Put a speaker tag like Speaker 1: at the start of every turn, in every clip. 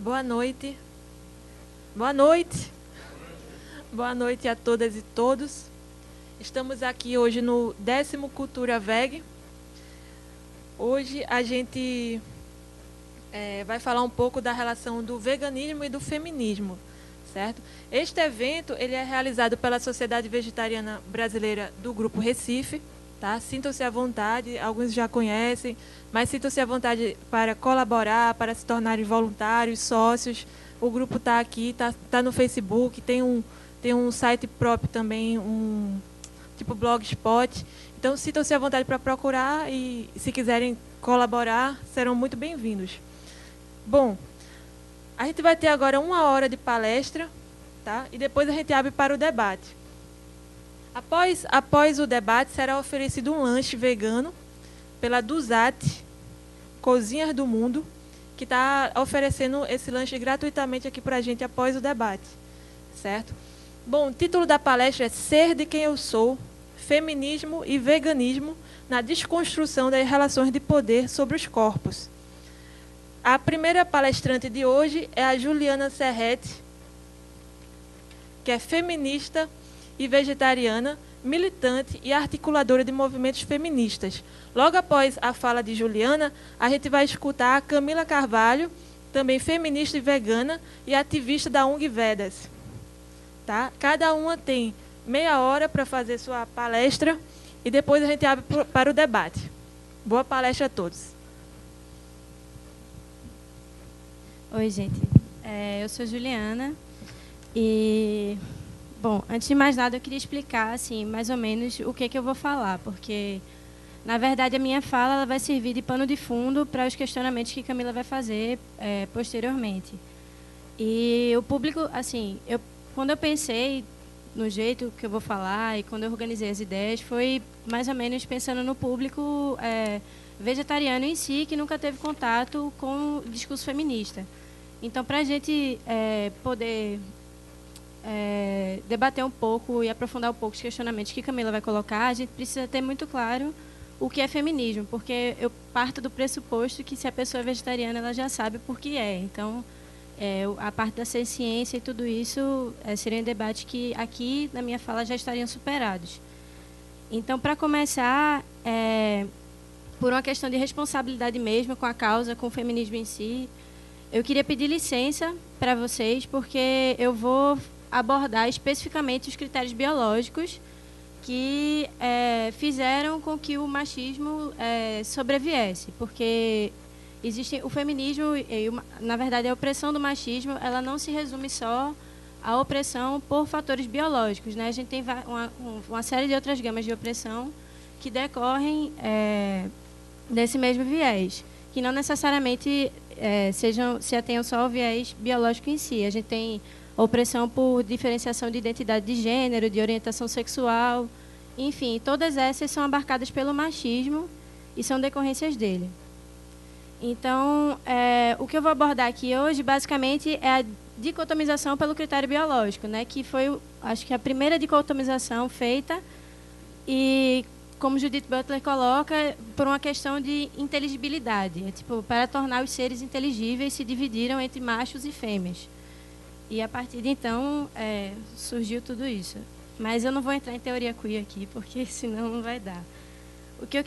Speaker 1: Boa noite. Boa noite. Boa noite a todas e todos. Estamos aqui hoje no 10º Cultura VEG. Hoje a gente vai falar um pouco da relação do veganismo e do feminismo, certo? Este evento ele é realizado pela Sociedade Vegetariana Brasileira do Grupo Recife. Tá? Sintam-se à vontade, alguns já conhecem, mas sintam-se à vontade para colaborar, para se tornarem voluntários, sócios. O grupo está aqui, tá no Facebook, tem um site próprio também, tipo Blogspot. Então, sintam-se à vontade para procurar e, se quiserem colaborar, serão muito bem-vindos. Bom, a gente vai ter agora 1 hora de palestra, tá? E depois a gente abre para o debate. Após o debate, será oferecido um lanche vegano pela Duzat Cozinhas do Mundo, que está oferecendo esse lanche gratuitamente aqui para a gente após o debate, certo? Bom, o título da palestra é Ser de Quem Eu Sou, Feminismo e Veganismo na Desconstrução das Relações de Poder sobre os Corpos. A primeira palestrante de hoje é a Juliana Serrete, que é feminista e vegetariana, militante e articuladora de movimentos feministas. Logo após a fala de Juliana, a gente vai escutar a Camila Carvalho, também feminista e vegana e ativista da ONG Vedas. Tá? Cada uma tem meia hora para fazer sua palestra e depois a gente abre para o debate. Boa palestra a todos.
Speaker 2: Oi, gente. Eu sou Juliana e... Bom, antes de mais nada, eu queria explicar, assim, mais ou menos o que eu vou falar, porque, na verdade, a minha fala ela vai servir de pano de fundo para os questionamentos que Camila vai fazer posteriormente. E o público, assim, quando eu pensei no jeito que eu vou falar e quando eu organizei as ideias, foi mais ou menos pensando no público vegetariano em si, que nunca teve contato com o discurso feminista. Então, para a gente poder... debater um pouco e aprofundar um pouco os questionamentos que Camila vai colocar, a gente precisa ter muito claro o que é feminismo, porque eu parto do pressuposto que se a pessoa é vegetariana, ela já sabe por que é. Então, a parte da ciência e tudo isso seriam debates que aqui, na minha fala, já estariam superados. Então, para começar, por uma questão de responsabilidade mesmo com a causa, com o feminismo em si, eu queria pedir licença para vocês, porque eu vou abordar especificamente os critérios biológicos que fizeram com que o machismo sobreviesse, porque existe o feminismo, na verdade a opressão do machismo, ela não se resume só à opressão por fatores biológicos, né? A gente tem uma série de outras gamas de opressão que decorrem desse mesmo viés, que não necessariamente se atenham só ao viés biológico em si. A gente tem opressão por diferenciação de identidade de gênero, de orientação sexual, enfim, todas essas são abarcadas pelo machismo e são decorrências dele. Então, o que eu vou abordar aqui hoje, basicamente, é a dicotomização pelo critério biológico, né, que foi, acho que, a primeira dicotomização feita e, como Judith Butler coloca, por uma questão de inteligibilidade. Tipo, para tornar os seres inteligíveis, se dividiram entre machos e fêmeas. E, a partir de então, surgiu tudo isso. Mas eu não vou entrar em teoria queer aqui, porque senão não vai dar. O que eu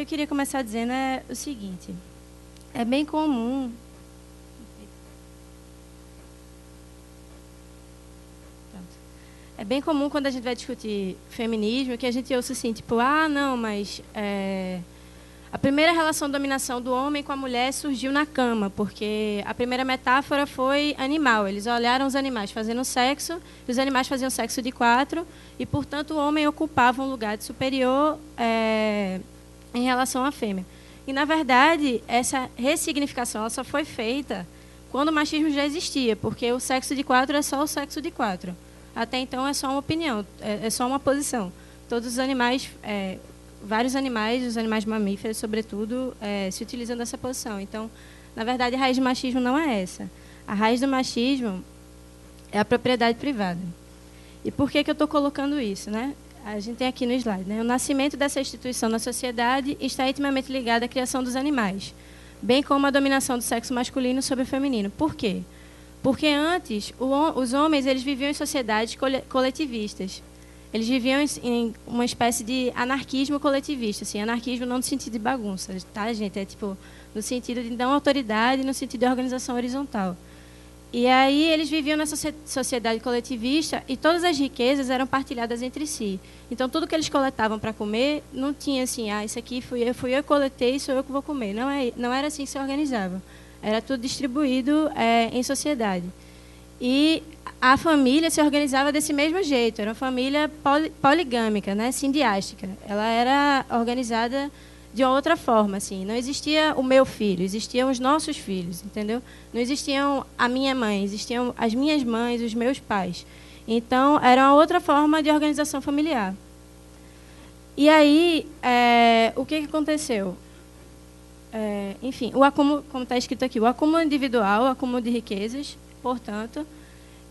Speaker 2: queria começar dizendo é o seguinte. É bem comum... É bem comum, quando a gente vai discutir feminismo, que a gente ouça assim, tipo, não, mas a primeira relação de dominação do homem com a mulher surgiu na cama, porque a primeira metáfora foi animal. Eles olharam os animais fazendo sexo, e os animais faziam sexo de 4, e, portanto, o homem ocupava um lugar de superior em relação à fêmea. E, na verdade, essa ressignificação ela só foi feita quando o machismo já existia, porque o sexo de 4 é só o sexo de 4. Até então é só uma opinião, é só uma posição. Todos os animais, vários animais, os animais mamíferos, sobretudo, se utilizam dessa posição. Então, na verdade, a raiz do machismo não é essa. A raiz do machismo é a propriedade privada. E por que eu estou colocando isso, né? A gente tem aqui no slide, né? O nascimento dessa instituição na sociedade está intimamente ligado à criação dos animais. bem como a dominação do sexo masculino sobre o feminino. Por quê? Porque antes, os homens eles viviam em sociedades coletivistas. Eles viviam em uma espécie de anarquismo coletivista. Assim, anarquismo não no sentido de bagunça, tá, gente? É tipo no sentido de não autoridade, no sentido de organização horizontal. E aí eles viviam nessa sociedade coletivista e todas as riquezas eram partilhadas entre si. Então, tudo que eles coletavam para comer não tinha assim, isso aqui fui eu que coletei, sou eu que vou comer. Não era assim que se organizavam. Era tudo distribuído em sociedade. E a família se organizava desse mesmo jeito. Era uma família poligâmica, né, sindiástica. Ela era organizada de uma outra forma, assim. Não existia o meu filho, existiam os nossos filhos, entendeu? Não existiam a minha mãe, existiam as minhas mães, os meus pais. Então, era uma outra forma de organização familiar. E aí, o que aconteceu? Enfim, o acúmulo, como está escrito aqui, o acúmulo individual, o acúmulo de riquezas, portanto,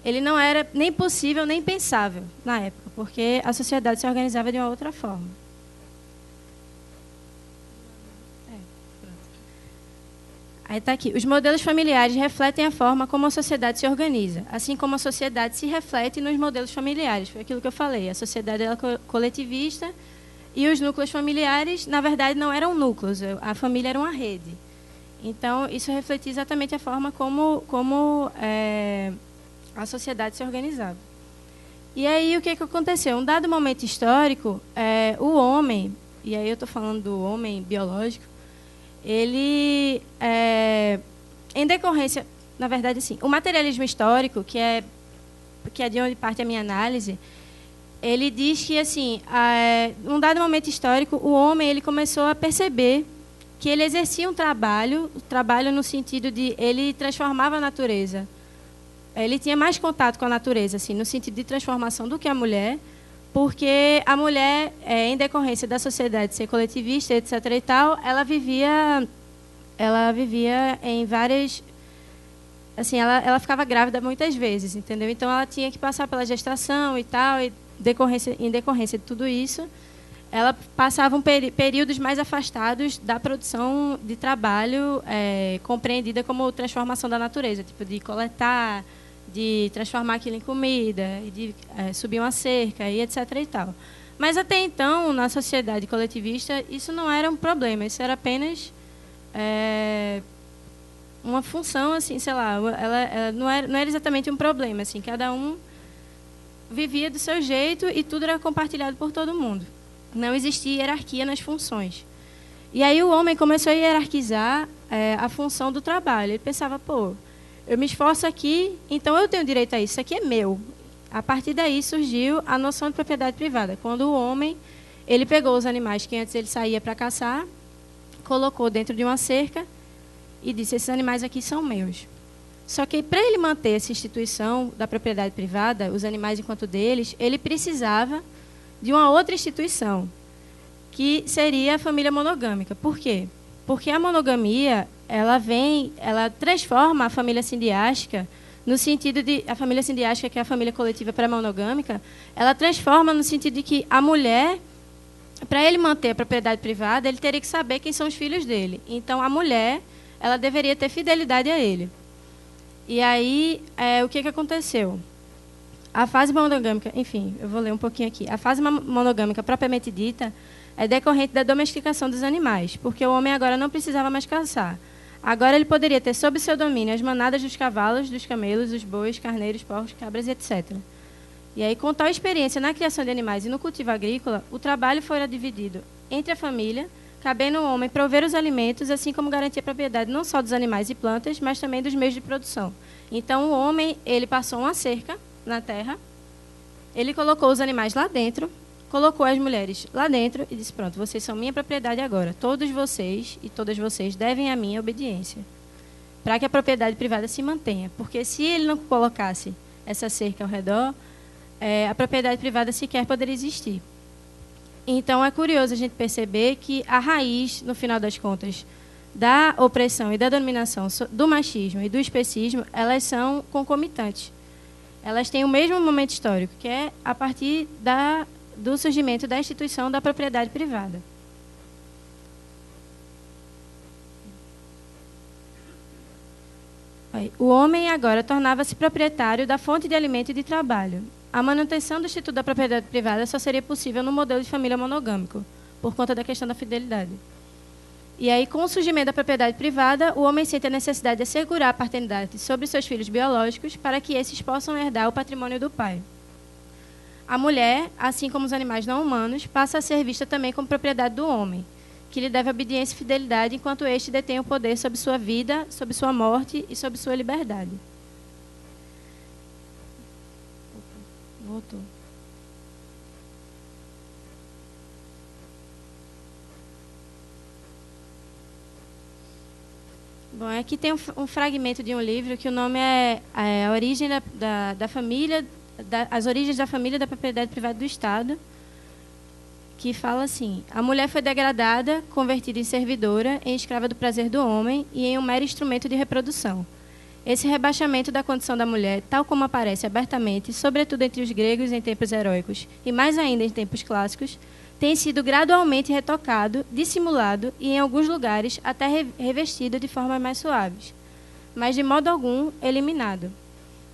Speaker 2: ele não era nem possível nem pensável na época, porque a sociedade se organizava de uma outra forma. Aí está aqui. Os modelos familiares refletem a forma como a sociedade se organiza, assim como a sociedade se reflete nos modelos familiares. Foi aquilo que eu falei. A sociedade era coletivista e os núcleos familiares, na verdade, não eram núcleos. A família era uma rede. Então, isso refletia exatamente a forma como a sociedade se organizava. E aí, o que aconteceu? Um dado momento histórico, o homem, e aí eu estou falando do homem biológico, ele, em decorrência, na verdade, assim, o materialismo histórico, que é de onde parte a minha análise, ele diz que, assim, num dado momento histórico, o homem ele começou a perceber que ele exercia um trabalho no sentido de ele transformava a natureza. Ele tinha mais contato com a natureza, assim, no sentido de transformação do que a mulher, porque a mulher, em decorrência da sociedade ser coletivista, etc. e tal, ela vivia em várias... Assim, ela ficava grávida muitas vezes, entendeu? Então, ela tinha que passar pela gestação e tal, e em decorrência de tudo isso, ela passava períodos mais afastados da produção de trabalho compreendida como transformação da natureza, tipo de coletar, de transformar aquilo em comida, e de subir uma cerca, e etc. e tal. Mas, até então, na sociedade coletivista, isso não era um problema, isso era apenas uma função, assim, sei lá, ela não era exatamente um problema, assim, cada um vivia do seu jeito e tudo era compartilhado por todo mundo. Não existia hierarquia nas funções. E aí o homem começou a hierarquizar a função do trabalho. Ele pensava, eu me esforço aqui, então eu tenho direito a isso, isso aqui é meu. A partir daí surgiu a noção de propriedade privada, quando o homem ele pegou os animais que antes ele saía para caçar, colocou dentro de uma cerca e disse, esses animais aqui são meus. Só que para ele manter essa instituição da propriedade privada, os animais enquanto deles, ele precisava de uma outra instituição, que seria a família monogâmica. Por quê? Porque a monogamia, ela transforma a família sindiástica no sentido de... A família sindiástica, que é a família coletiva pré-monogâmica, ela transforma no sentido de que a mulher, para ele manter a propriedade privada, ele teria que saber quem são os filhos dele. Então, a mulher, ela deveria ter fidelidade a ele. E aí, o que aconteceu? A fase monogâmica, enfim, eu vou ler um pouquinho aqui. A fase monogâmica, propriamente dita, é decorrente da domesticação dos animais, porque o homem agora não precisava mais caçar. Agora ele poderia ter sob seu domínio as manadas dos cavalos, dos camelos, dos bois, carneiros, porcos, cabras, etc. E aí, com tal experiência na criação de animais e no cultivo agrícola, o trabalho fora dividido entre a família, cabendo ao homem prover os alimentos, assim como garantir a propriedade não só dos animais e plantas, mas também dos meios de produção. Então, o homem ele passou uma cerca na terra, ele colocou os animais lá dentro, colocou as mulheres lá dentro e disse, pronto, vocês são minha propriedade agora. Todos vocês e todas vocês devem a minha obediência, para que a propriedade privada se mantenha. Porque se ele não colocasse essa cerca ao redor, a propriedade privada sequer poderia existir. Então, é curioso a gente perceber que a raiz, no final das contas, da opressão e da dominação, do machismo e do especismo, elas são concomitantes. Elas têm o mesmo momento histórico, que é a partir do surgimento da instituição da propriedade privada. O homem agora tornava-se proprietário da fonte de alimento e de trabalho. A manutenção do Instituto da Propriedade Privada só seria possível no modelo de família monogâmico, por conta da questão da fidelidade. E aí, com o surgimento da propriedade privada, o homem sente a necessidade de assegurar a paternidade sobre seus filhos biológicos para que esses possam herdar o patrimônio do pai. A mulher, assim como os animais não humanos, passa a ser vista também como propriedade do homem, que lhe deve obediência e fidelidade enquanto este detém o poder sobre sua vida, sobre sua morte e sobre sua liberdade. Voltou. Bom, aqui tem um fragmento de um livro que o nome é A Origem da Família, As Origens da Família da Propriedade Privada do Estado, que fala assim: a mulher foi degradada, convertida em servidora, em escrava do prazer do homem e em um mero instrumento de reprodução. Esse rebaixamento da condição da mulher, tal como aparece abertamente, sobretudo entre os gregos em tempos heróicos e mais ainda em tempos clássicos, tem sido gradualmente retocado, dissimulado e, em alguns lugares, até revestido de formas mais suaves, mas de modo algum eliminado.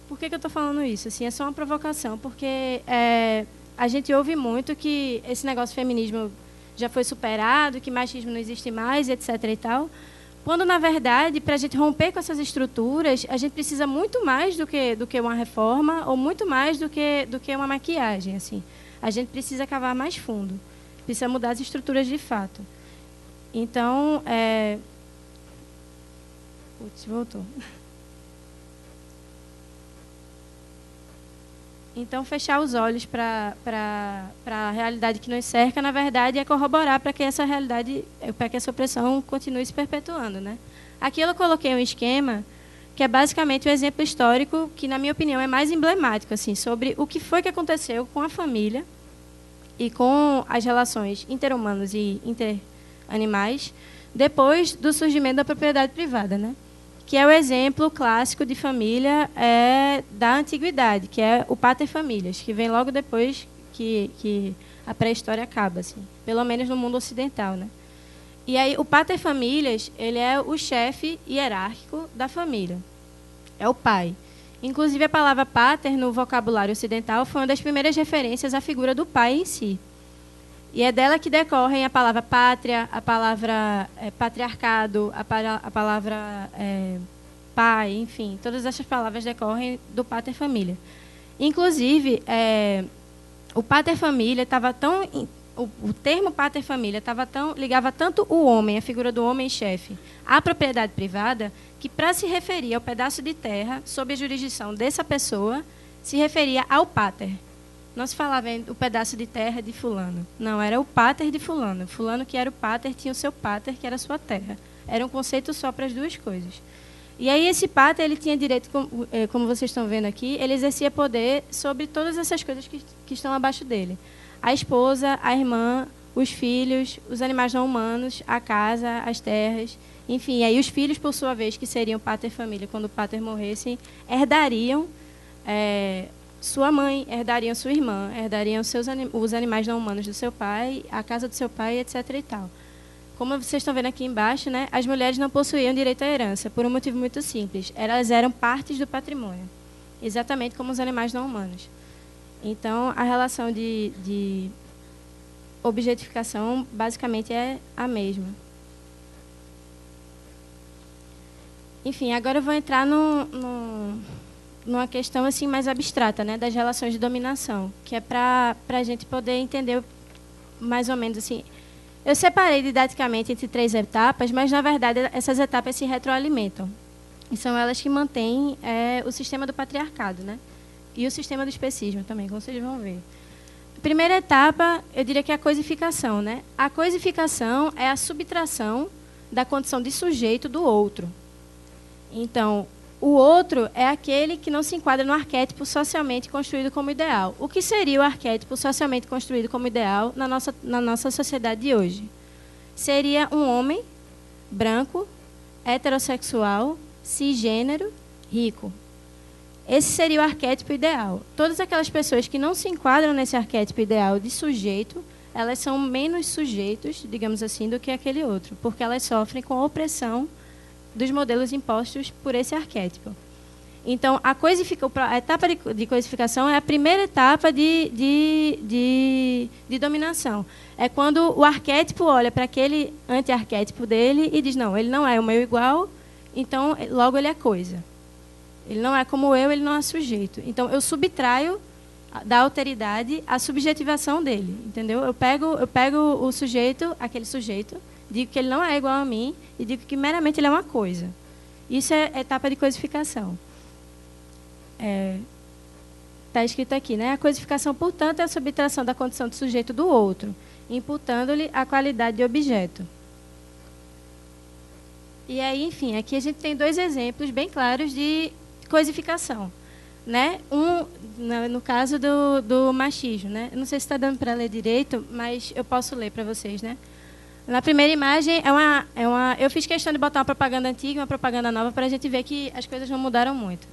Speaker 2: Por que eu estou falando isso? Assim, é só uma provocação, porque a gente ouve muito que esse negócio de feminismo já foi superado, que machismo não existe mais, etc. e tal, quando, na verdade, para a gente romper com essas estruturas, a gente precisa muito mais do que uma reforma ou muito mais do que uma maquiagem. Assim. A gente precisa cavar mais fundo, precisa mudar as estruturas de fato. Então, putz, voltou. Então, fechar os olhos para a realidade que nos cerca, na verdade, é corroborar para que essa realidade, para que essa opressão continue se perpetuando, né? Aqui eu coloquei um esquema que é basicamente o exemplo histórico que, na minha opinião, é mais emblemático, assim, sobre o que foi que aconteceu com a família e com as relações interhumanas e interanimais depois do surgimento da propriedade privada, né? Que é o exemplo clássico de família da antiguidade, que é o paterfamilias, que vem logo depois que a pré-história acaba, assim, pelo menos no mundo ocidental, né? E aí o paterfamilias, ele é o chefe hierárquico da família, é o pai. Inclusive a palavra pater no vocabulário ocidental foi uma das primeiras referências à figura do pai em si. E é dela que decorrem a palavra pátria, a palavra patriarcado, a palavra pai, enfim, todas essas palavras decorrem do paterfamília. Inclusive, o paterfamília estava tão... O termo paterfamília ligava tanto o homem, a figura do homem-chefe, à propriedade privada, que, para se referir ao pedaço de terra sob a jurisdição dessa pessoa, se referia ao pater. Não se falava o pedaço de terra de fulano. Não, era o pater de fulano. Fulano, que era o pater, tinha o seu pater, que era a sua terra. Era um conceito só para as duas coisas. E aí esse pater, ele tinha direito, como vocês estão vendo aqui, ele exercia poder sobre todas essas coisas que estão abaixo dele. A esposa, a irmã, os filhos, os animais não humanos, a casa, as terras. Enfim, aí os filhos, por sua vez, que seriam pater-família, quando o pater morresse, herdariam... sua mãe, herdariam sua irmã, herdariam os animais não humanos do seu pai, a casa do seu pai, etc. e tal. Como vocês estão vendo aqui embaixo, né, as mulheres não possuíam direito à herança, por um motivo muito simples. Elas eram partes do patrimônio, exatamente como os animais não humanos. Então, a relação de objetificação, basicamente, é a mesma. Enfim, agora eu vou entrar numa questão assim mais abstrata, né, das relações de dominação, que é para a gente poder entender mais ou menos assim. Eu separei didaticamente entre 3 etapas, mas na verdade essas etapas se retroalimentam e são elas que mantêm o sistema do patriarcado, né, e o sistema do especismo também, como vocês vão ver. A primeira etapa, eu diria que é a coisificação, né? A coisificação é a subtração da condição de sujeito do outro. Então, o outro é aquele que não se enquadra no arquétipo socialmente construído como ideal. O que seria o arquétipo socialmente construído como ideal na nossa sociedade de hoje? Seria um homem branco, heterossexual, cisgênero, rico. Esse seria o arquétipo ideal. Todas aquelas pessoas que não se enquadram nesse arquétipo ideal de sujeito, elas são menos sujeitos, digamos assim, do que aquele outro, porque elas sofrem com a opressão dos modelos impostos por esse arquétipo. Então, a etapa de coisificação é a primeira etapa de dominação. É quando o arquétipo olha para aquele anti-arquétipo dele e diz, não, ele não é o meu igual, então, logo ele é coisa. Ele não é como eu, ele não é sujeito. Então, eu subtraio da alteridade a subjetivação dele, entendeu? Eu pego o sujeito, aquele sujeito, digo que ele não é igual a mim e digo que meramente ele é uma coisa. Isso é a etapa de coisificação. Está escrito aqui, né? A coisificação, portanto, é a subtração da condição de sujeito do outro, imputando-lhe a qualidade de objeto. E aí, enfim, aqui a gente tem 2 exemplos bem claros de coisificação, né? No caso do machismo, né? Eu não sei se está dando para ler direito, mas eu posso ler para vocês, né? Na primeira imagem eu fiz questão de botar uma propaganda antiga e uma propaganda nova para a gente ver que as coisas não mudaram muito.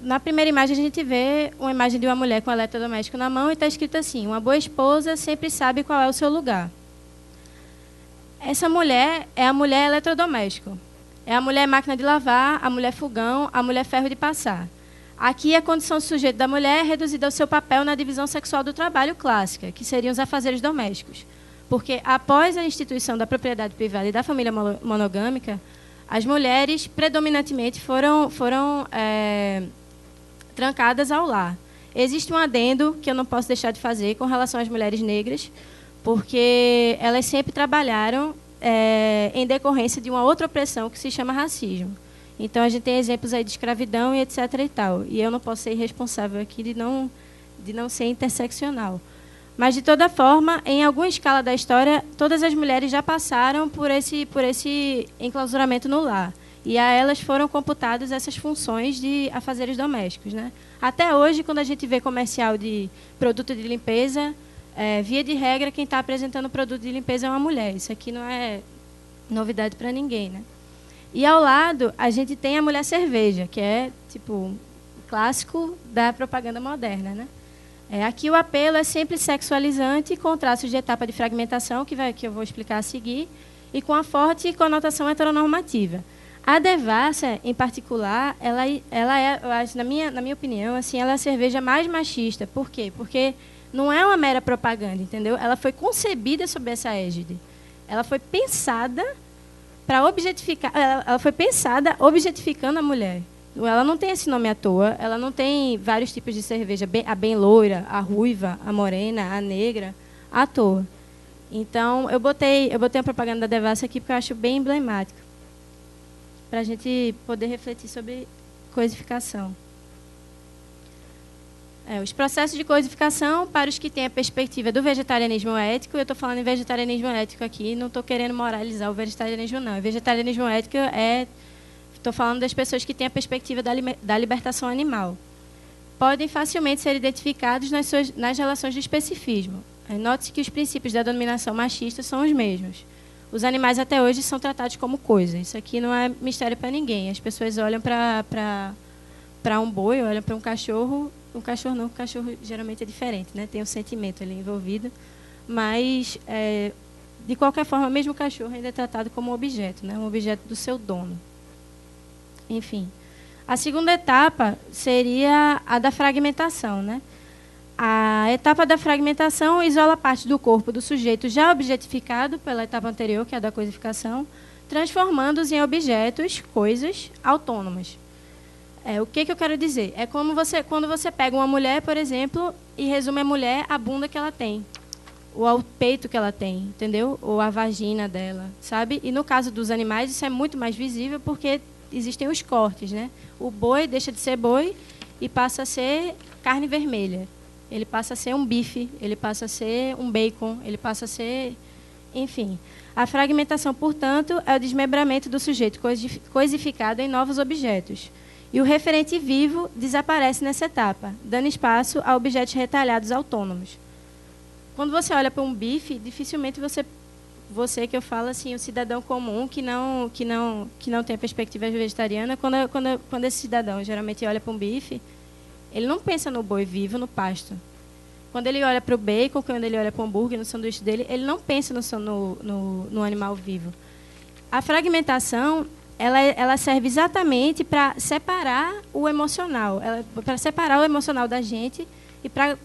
Speaker 2: Na primeira imagem a gente vê uma imagem de uma mulher com um eletrodoméstico na mão e está escrito assim: uma boa esposa sempre sabe qual é o seu lugar. Essa mulher é a mulher eletrodoméstico. É a mulher máquina de lavar, a mulher fogão, a mulher ferro de passar. Aqui a condição de sujeito da mulher é reduzida ao seu papel na divisão sexual do trabalho clássica, que seriam os afazeres domésticos. Porque após a instituição da propriedade privada e da família monogâmica, as mulheres predominantemente foram trancadas ao lar. Existe um adendo que eu não posso deixar de fazer com relação às mulheres negras, porque elas sempre trabalharam em decorrência de uma outra opressão que se chama racismo. Então, a gente tem exemplos aí de escravidão e etc. e tal. E eu não posso ser irresponsável aqui de não ser interseccional. Mas, de toda forma, em alguma escala da história, todas as mulheres já passaram por esse enclausuramento no lar. E a elas foram computadas essas funções de afazeres domésticos, né? Até hoje, quando a gente vê comercial de produto de limpeza, via de regra, quem está apresentando o produto de limpeza é uma mulher. Isso aqui não é novidade para ninguém, né? E, ao lado, a gente tem a mulher cerveja, que é, tipo, o clássico da propaganda moderna, né? Aqui o apelo é sempre sexualizante, com traços de etapa de fragmentação, que eu vou explicar a seguir, e com a forte conotação heteronormativa. A devassa, em particular, ela é, eu acho, na minha opinião, assim, ela é a cerveja mais machista. Por quê? Porque não é uma mera propaganda, entendeu? Ela foi concebida sob essa égide. Ela foi pensada para objetificar, ela foi pensada objetificando a mulher. Ela não tem esse nome à toa, ela não tem vários tipos de cerveja, a bem loira, a ruiva, a morena, a negra, à toa. Então, eu botei a propaganda da Devassa aqui porque eu acho bem emblemático, para a gente poder refletir sobre coisificação. Os processos de coisificação, para os que têm a perspectiva do vegetarianismo ético, eu estou falando em vegetarianismo ético aqui, não estou querendo moralizar o vegetarianismo, não. O vegetarianismo ético estou falando das pessoas que têm a perspectiva da libertação animal. Podem facilmente ser identificados nas relações de especificismo. Note-se que os princípios da dominação machista são os mesmos. Os animais até hoje são tratados como coisa. Isso aqui não é mistério para ninguém. As pessoas olham para um boi, olham para um cachorro não, o cachorro geralmente é diferente, né? Tem um sentimento ali envolvido. Mas, de qualquer forma, mesmo o cachorro ainda é tratado como um objeto, né? Um objeto do seu dono. Enfim, a segunda etapa seria a da fragmentação, né? A etapa da fragmentação isola parte do corpo do sujeito já objetificado pela etapa anterior, que é a da coisificação, transformando-os em objetos, coisas autônomas. O que eu quero dizer? É como quando você pega uma mulher, por exemplo, e resume a mulher à bunda que ela tem, ou ao peito que ela tem, entendeu? Ou à vagina dela, sabe? E no caso dos animais, isso é muito mais visível porque existem os cortes, né? O boi deixa de ser boi e passa a ser carne vermelha. Ele passa a ser um bife, ele passa a ser um bacon, ele passa a ser... Enfim, a fragmentação, portanto, é o desmembramento do sujeito coisificado em novos objetos. E o referente vivo desaparece nessa etapa, dando espaço a objetos retalhados autônomos. Quando você olha para um bife, dificilmente você que eu falo assim, o cidadão comum que não tem a perspectiva vegetariana, quando esse cidadão geralmente olha para um bife, ele não pensa no boi vivo, no pasto. Quando ele olha para o bacon, quando ele olha para o hambúrguer, no sanduíche dele, ele não pensa no animal vivo. A fragmentação, ela serve exatamente para separar o emocional, para separar o emocional da gente e para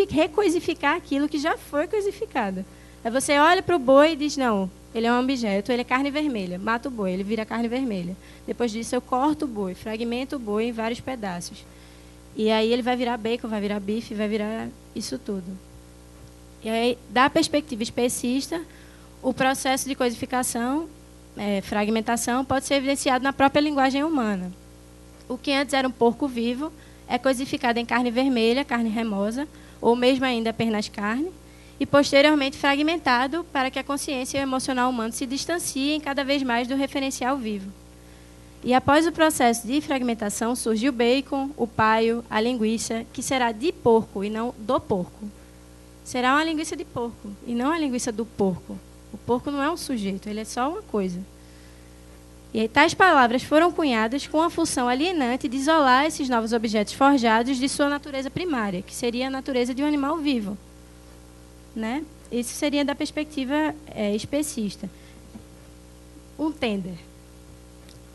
Speaker 2: recoisificar aquilo que já foi coisificado. Aí você olha para o boi e diz, não, ele é um objeto, ele é carne vermelha, mata o boi, ele vira carne vermelha. Depois disso eu corto o boi, fragmento o boi em vários pedaços. E aí ele vai virar bacon, vai virar bife, vai virar isso tudo. E aí, da perspectiva especista, o processo de coisificação, fragmentação, pode ser evidenciado na própria linguagem humana. O que antes era um porco vivo é coisificado em carne vermelha, carne remosa, ou mesmo ainda apenas carne, e posteriormente fragmentado para que a consciência e o emocional humano se distanciem cada vez mais do referencial vivo. E após o processo de fragmentação, surge o bacon, o paio, a linguiça, que será de porco e não do porco. Será uma linguiça de porco e não a linguiça do porco. O porco não é um sujeito, ele é só uma coisa. E aí, tais palavras foram cunhadas com a função alienante de isolar esses novos objetos forjados de sua natureza primária, que seria a natureza de um animal vivo. Né? Isso seria da perspectiva especista. Um tender.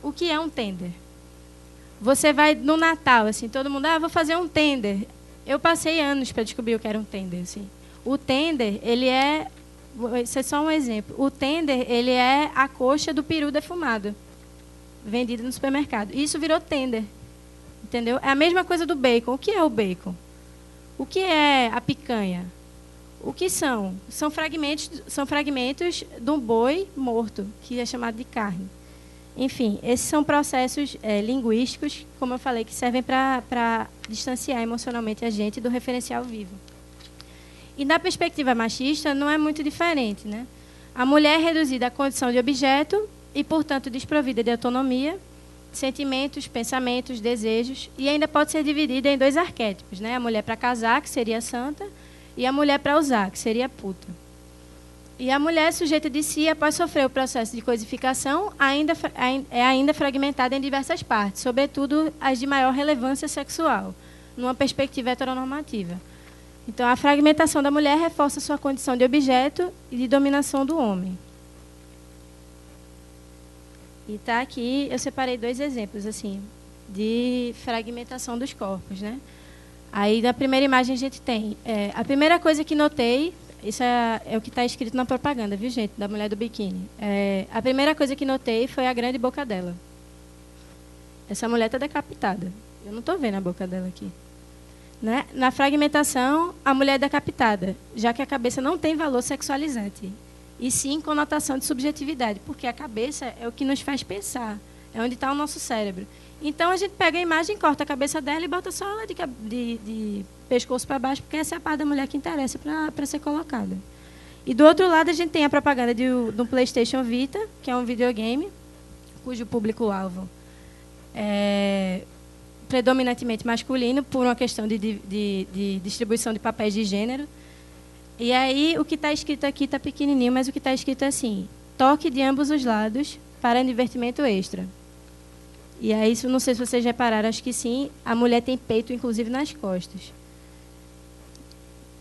Speaker 2: O que é um tender? Você vai no Natal, assim, todo mundo, vou fazer um tender. Eu passei anos para descobrir o que era um tender. Assim. O tender, isso é só um exemplo. O tender, ele é a coxa do peru defumado, vendida no supermercado. Isso virou tender. Entendeu? É a mesma coisa do bacon. O que é o bacon? O que é a picanha? O que são? São fragmentos de um boi morto, que é chamado de carne. Enfim, esses são processos linguísticos, como eu falei, que servem para distanciar emocionalmente a gente do referencial vivo. E da perspectiva machista, não é muito diferente. Né? A mulher é reduzida à condição de objeto e, portanto, desprovida de autonomia, sentimentos, pensamentos, desejos, e ainda pode ser dividida em dois arquétipos. Né? A mulher para casar, que seria santa, e a mulher para usar, que seria puta. E a mulher sujeita de si, após sofrer o processo de coisificação, é ainda fragmentada em diversas partes, sobretudo as de maior relevância sexual, numa perspectiva heteronormativa. Então, a fragmentação da mulher reforça sua condição de objeto e de dominação do homem. E está aqui, eu separei 2 exemplos assim, de fragmentação dos corpos. Né? Aí, na primeira imagem, a gente tem... a primeira coisa que notei... Isso é o que está escrito na propaganda, viu, gente? Da mulher do biquíni. A primeira coisa que notei foi a grande boca dela. Essa mulher está decapitada. Eu não estou vendo a boca dela aqui. Né? Na fragmentação, a mulher é decapitada, já que a cabeça não tem valor sexualizante, e sim conotação de subjetividade, porque a cabeça é o que nos faz pensar, é onde está o nosso cérebro. Então, a gente pega a imagem, corta a cabeça dela e bota só ela de pescoço para baixo, porque essa é a parte da mulher que interessa para ser colocada. E, do outro lado, a gente tem a propaganda do PlayStation Vita, que é um videogame, cujo público-alvo é predominantemente masculino, por uma questão de distribuição de papéis de gênero. E aí, o que está escrito aqui está pequenininho, mas o que está escrito é assim: toque de ambos os lados para divertimento extra. E aí, isso, não sei se vocês repararam, acho que sim, a mulher tem peito, inclusive, nas costas.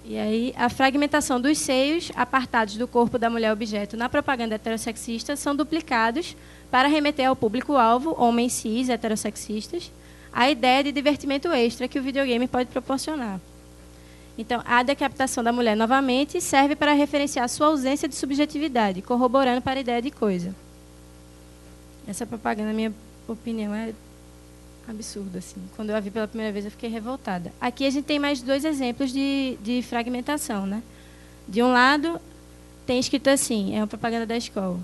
Speaker 2: E aí, a fragmentação dos seios apartados do corpo da mulher objeto na propaganda heterossexista são duplicados para remeter ao público-alvo, homens cis, heterossexistas, a ideia de divertimento extra que o videogame pode proporcionar. Então, a decapitação da mulher, novamente, serve para referenciar sua ausência de subjetividade, corroborando para a ideia de coisa. Essa propaganda, na minha opinião, é absurda. Assim. Quando eu a vi pela primeira vez, eu fiquei revoltada. Aqui a gente tem mais 2 exemplos de fragmentação. Né? De um lado, tem escrito assim, é uma propaganda da Skol.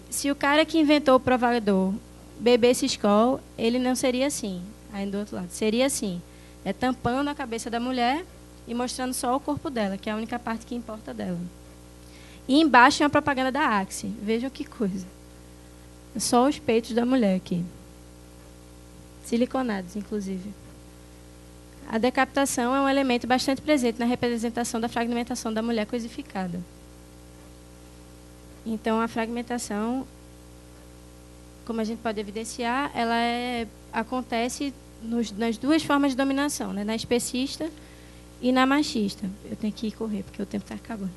Speaker 2: Se o cara que inventou o provador bebesse Skol, ele não seria assim. Aí do outro lado, seria assim. Tampando a cabeça da mulher e mostrando só o corpo dela, que é a única parte que importa dela. E embaixo é uma propaganda da Axe. Vejam que coisa. Só os peitos da mulher aqui. Siliconados, inclusive. A decapitação é um elemento bastante presente na representação da fragmentação da mulher coisificada. Então, a fragmentação, como a gente pode evidenciar, ela acontece nas 2 formas de dominação, né? Na especista e na machista. Eu tenho que correr, porque o tempo está acabando.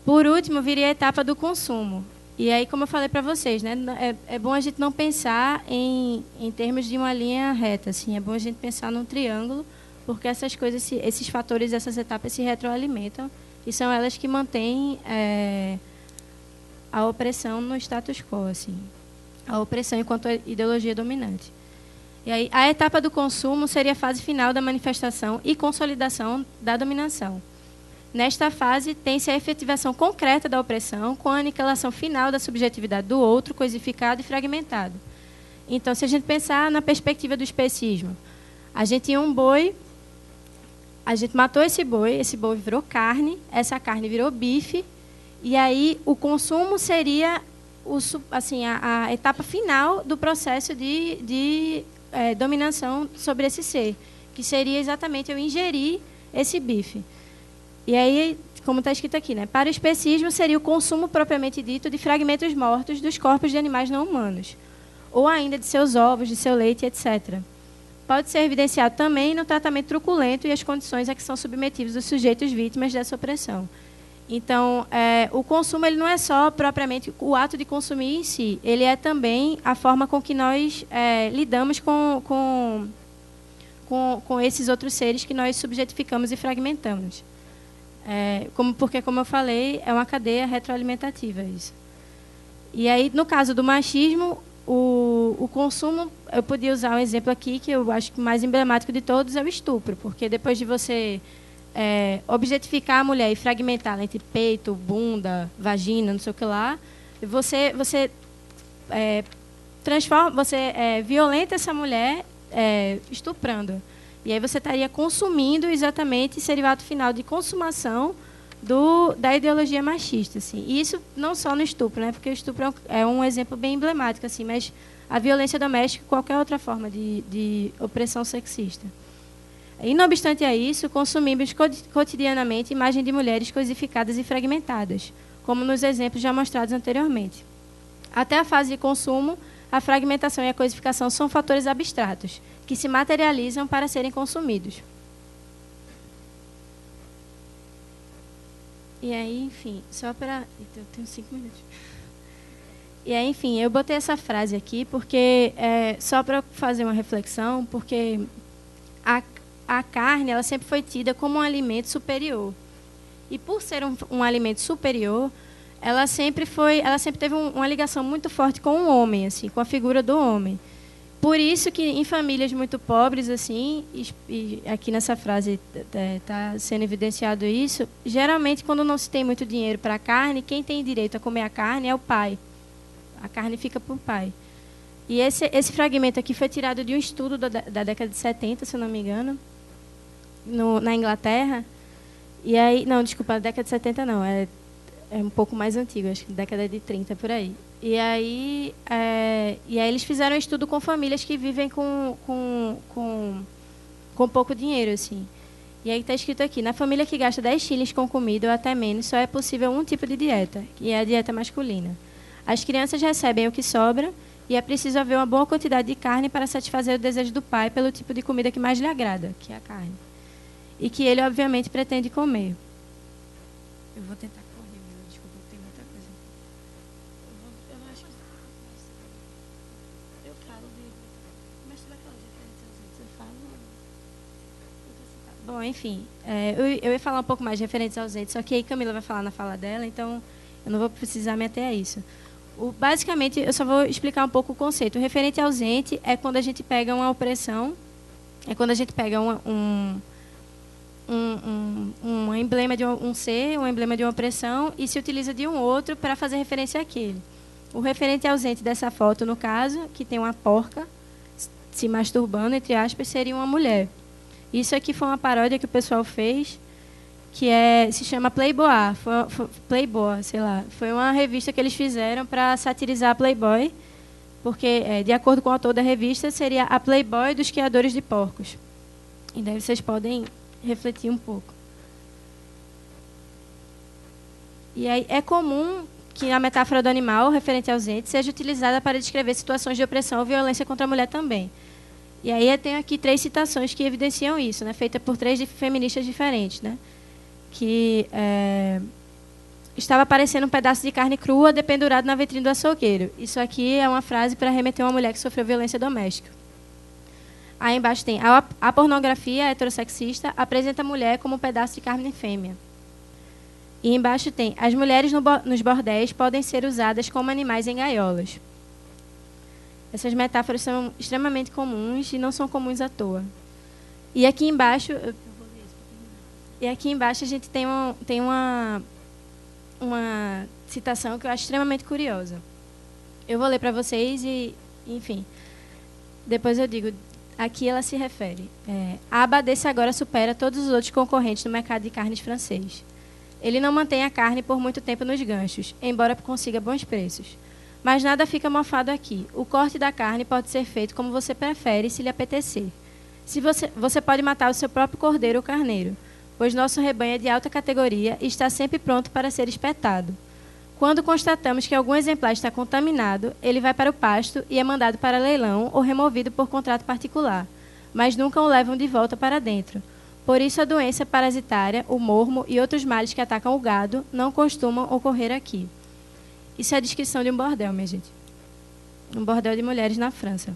Speaker 2: Por último, viria a etapa do consumo. E aí, como eu falei para vocês, né, é bom a gente não pensar em termos de uma linha reta, assim, é bom a gente pensar num triângulo, porque essas coisas, esses fatores, essas etapas se retroalimentam e são elas que mantêm a opressão no status quo, assim, a opressão enquanto ideologia dominante. E aí, a etapa do consumo seria a fase final da manifestação e consolidação da dominação. Nesta fase, tem-se a efetivação concreta da opressão, com a aniquilação final da subjetividade do outro, coisificado e fragmentado. Então, se a gente pensar na perspectiva do especismo, a gente tinha um boi, a gente matou esse boi virou carne, essa carne virou bife, e aí o consumo seria assim, a etapa final do processo de dominação sobre esse ser, que seria exatamente eu ingerir esse bife. E aí, como está escrito aqui, né? Para o especismo seria o consumo propriamente dito de fragmentos mortos dos corpos de animais não humanos, ou ainda de seus ovos, de seu leite, etc. Pode ser evidenciado também no tratamento truculento e as condições a que são submetidos os sujeitos vítimas dessa opressão. Então, o consumo ele não é só propriamente o ato de consumir em si, ele é também a forma com que nós lidamos com esses outros seres que nós subjetificamos e fragmentamos. Porque, como eu falei, é uma cadeia retroalimentativa isso. E aí, no caso do machismo, o consumo, eu podia usar um exemplo aqui que eu acho que o mais emblemático de todos é o estupro, porque depois de você objetificar a mulher e fragmentá-la entre peito, bunda, vagina, não sei o que lá, você transforma, violenta essa mulher estuprando. E aí você estaria consumindo exatamente, seria o ato final de consumação da ideologia machista. Assim. E isso não só no estupro, né? Porque o estupro é um exemplo bem emblemático, assim, mas a violência doméstica e qualquer outra forma de opressão sexista. E, não obstante a isso, consumimos cotidianamente imagem de mulheres coisificadas e fragmentadas, como nos exemplos já mostrados anteriormente. Até a fase de consumo, a fragmentação e a coisificação são fatores abstratos, que se materializam para serem consumidos. E aí, enfim, só para... Eu tenho 5 minutos. E aí, enfim, eu botei essa frase aqui porque só para fazer uma reflexão, porque a carne ela sempre foi tida como um alimento superior. E por ser um alimento superior, ela sempre teve uma ligação muito forte com o homem, assim, com a figura do homem. Por isso que em famílias muito pobres, assim, e aqui nessa frase está sendo evidenciado isso, geralmente quando não se tem muito dinheiro para a carne, quem tem direito a comer a carne é o pai. A carne fica para o pai. E esse fragmento aqui foi tirado de um estudo da década de 70, se eu não me engano, na Inglaterra. E aí, não, desculpa, a década de 70 não, é um pouco mais antigo, acho que década de 30, por aí. E aí eles fizeram um estudo com famílias que vivem com pouco dinheiro, assim. E aí está escrito aqui, na família que gasta 10 shillings com comida ou até menos, só é possível um tipo de dieta, que é a dieta masculina. As crianças recebem o que sobra e é preciso haver uma boa quantidade de carne para satisfazer o desejo do pai pelo tipo de comida que mais lhe agrada, que é a carne. E que ele, obviamente, pretende comer. Eu vou tentar correr, desculpa, tem muita coisa. Eu não acho que... Eu falo de... Mas tu vai falar de referências, você fala... Bom, enfim, eu ia falar um pouco mais de referentes ausentes, só que aí Camila vai falar na fala dela, então eu não vou precisar me ater a isso. Basicamente, eu só vou explicar um pouco o conceito. O referente ausente é quando a gente pega uma opressão, é quando a gente pega um emblema de um ser, um emblema de uma opressão, e se utiliza de um outro para fazer referência àquele. O referente ausente dessa foto, no caso, que tem uma porca se masturbando, entre aspas, seria uma mulher. Isso aqui foi uma paródia que o pessoal fez, que se chama Playboy, Playboy, sei lá. Foi uma revista que eles fizeram para satirizar a Playboy, porque, de acordo com o autor da revista, seria a Playboy dos criadores de porcos. E daí vocês podem refletir um pouco. E aí é comum que a metáfora do animal, referente ausente, seja utilizada para descrever situações de opressão ou violência contra a mulher também. E aí eu tenho aqui 3 citações que evidenciam isso, né, feitas por 3 feministas diferentes, né, que estava aparecendo um pedaço de carne crua dependurado na vitrine do açougueiro. Isso aqui é uma frase para remeter a uma mulher que sofreu violência doméstica. Aí embaixo tem: a pornografia heterossexista apresenta a mulher como um pedaço de carne fêmea. E embaixo tem: as mulheres nos bordéis podem ser usadas como animais em gaiolas. Essas metáforas são extremamente comuns e não são comuns à toa. E aqui embaixo a gente tem uma citação que eu acho extremamente curiosa. Eu vou ler para vocês e, enfim, depois eu digo. Aqui ela se refere: a abadesa agora supera todos os outros concorrentes no mercado de carnes francês. Ele não mantém a carne por muito tempo nos ganchos, embora consiga bons preços. Mas nada fica mofado aqui. O corte da carne pode ser feito como você prefere, se lhe apetecer. Se você pode matar o seu próprio cordeiro ou carneiro, pois nosso rebanho é de alta categoria e está sempre pronto para ser espetado. Quando constatamos que algum exemplar está contaminado, ele vai para o pasto e é mandado para leilão ou removido por contrato particular, mas nunca o levam de volta para dentro. Por isso, a doença parasitária, o mormo e outros males que atacam o gado não costumam ocorrer aqui. Isso é a descrição de um bordel, minha gente. Um bordel de mulheres na França.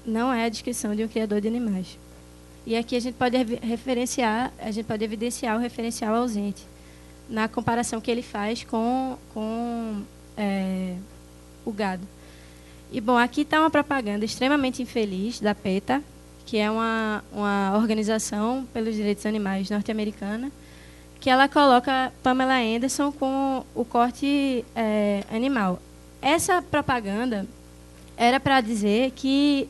Speaker 2: Não é a descrição de um criador de animais. E aqui a gente pode evidenciar o referencial ausente na comparação que ele faz com o gado. E, bom, aqui está uma propaganda extremamente infeliz da PETA, que é uma organização pelos direitos animais norte-americana, que ela coloca Pamela Anderson com o corte animal. Essa propaganda era para dizer que,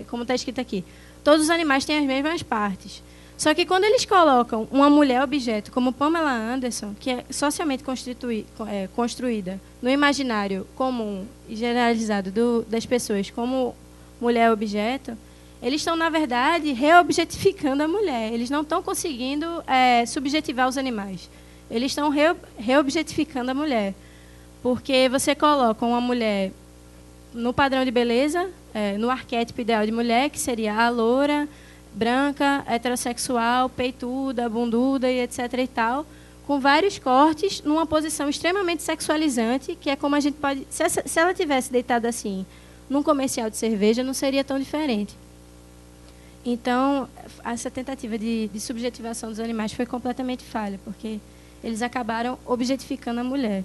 Speaker 2: como está escrito aqui, todos os animais têm as mesmas partes. Só que quando eles colocam uma mulher objeto como Pamela Anderson, que é socialmente construída no imaginário comum e generalizado das pessoas como mulher objeto, eles estão, na verdade, reobjetificando a mulher. Eles não estão conseguindo subjetivar os animais. Eles estão reobjetificando a mulher. Porque você coloca uma mulher no padrão de beleza, no arquétipo ideal de mulher, que seria a loura, branca, heterossexual, peituda, bunduda e etc. e tal, com vários cortes, numa posição extremamente sexualizante, que é como a gente pode... Se ela tivesse deitado assim num comercial de cerveja, não seria tão diferente. Então, essa tentativa de subjetivação dos animais foi completamente falha, porque eles acabaram objetificando a mulher.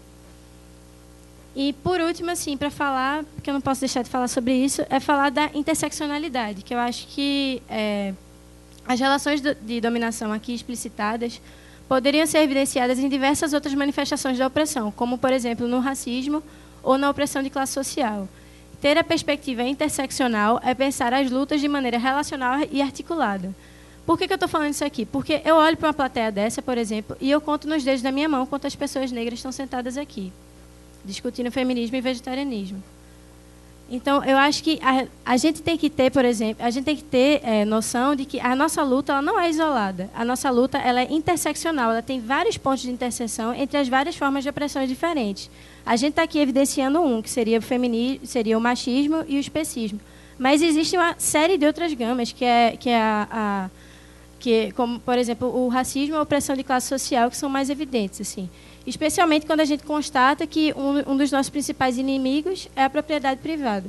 Speaker 2: E, por último, assim, para falar, porque eu não posso deixar de falar sobre isso, é falar da interseccionalidade, que eu acho que as relações de dominação aqui explicitadas poderiam ser evidenciadas em diversas outras manifestações da opressão, como, por exemplo, no racismo ou na opressão de classe social. Ter a perspectiva interseccional é pensar as lutas de maneira relacional e articulada. Por que eu estou falando isso aqui? Porque eu olho para uma plateia dessa, por exemplo, e eu conto nos dedos da minha mão quantas pessoas negras estão sentadas aqui, discutindo feminismo e vegetarianismo. Então, eu acho que a gente tem que ter, por exemplo, noção de que a nossa luta ela não é isolada. A nossa luta ela é interseccional, ela tem vários pontos de interseção entre as várias formas de opressões diferentes. A gente está aqui evidenciando que seria o feminismo, seria o machismo e o especismo. Mas existe uma série de outras gamas, como, por exemplo, o racismo e a opressão de classe social, que são mais evidentes, assim. Especialmente quando a gente constata que um dos nossos principais inimigos é a propriedade privada.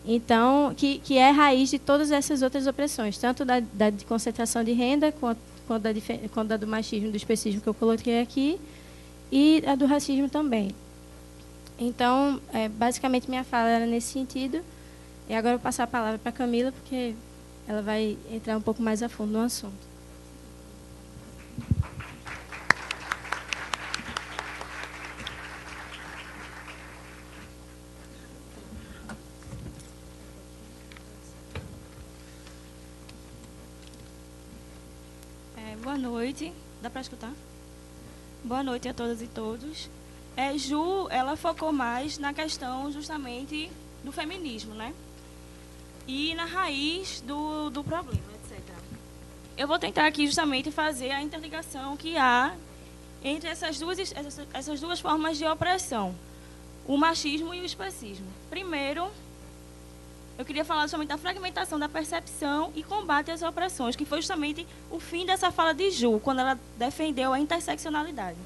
Speaker 2: Então, que é a raiz de todas essas outras opressões, tanto da de concentração de renda, quanto da do machismo, do especismo que eu coloquei aqui, e a do racismo também. Então, basicamente, minha fala era nesse sentido. E agora eu vou passar a palavra para a Camila, porque ela vai entrar um pouco mais a fundo no assunto.
Speaker 3: Boa noite. Dá para escutar? Boa noite a todas e todos. Ju, ela focou mais na questão justamente do feminismo, né? E na raiz do problema, etc. Eu vou tentar aqui justamente fazer a interligação que há entre essas duas formas de opressão, o machismo e o especismo. Primeiro, eu queria falar justamente da fragmentação da percepção e combate às opressões, que foi justamente o fim dessa fala de Ju, quando ela defendeu a interseccionalidade.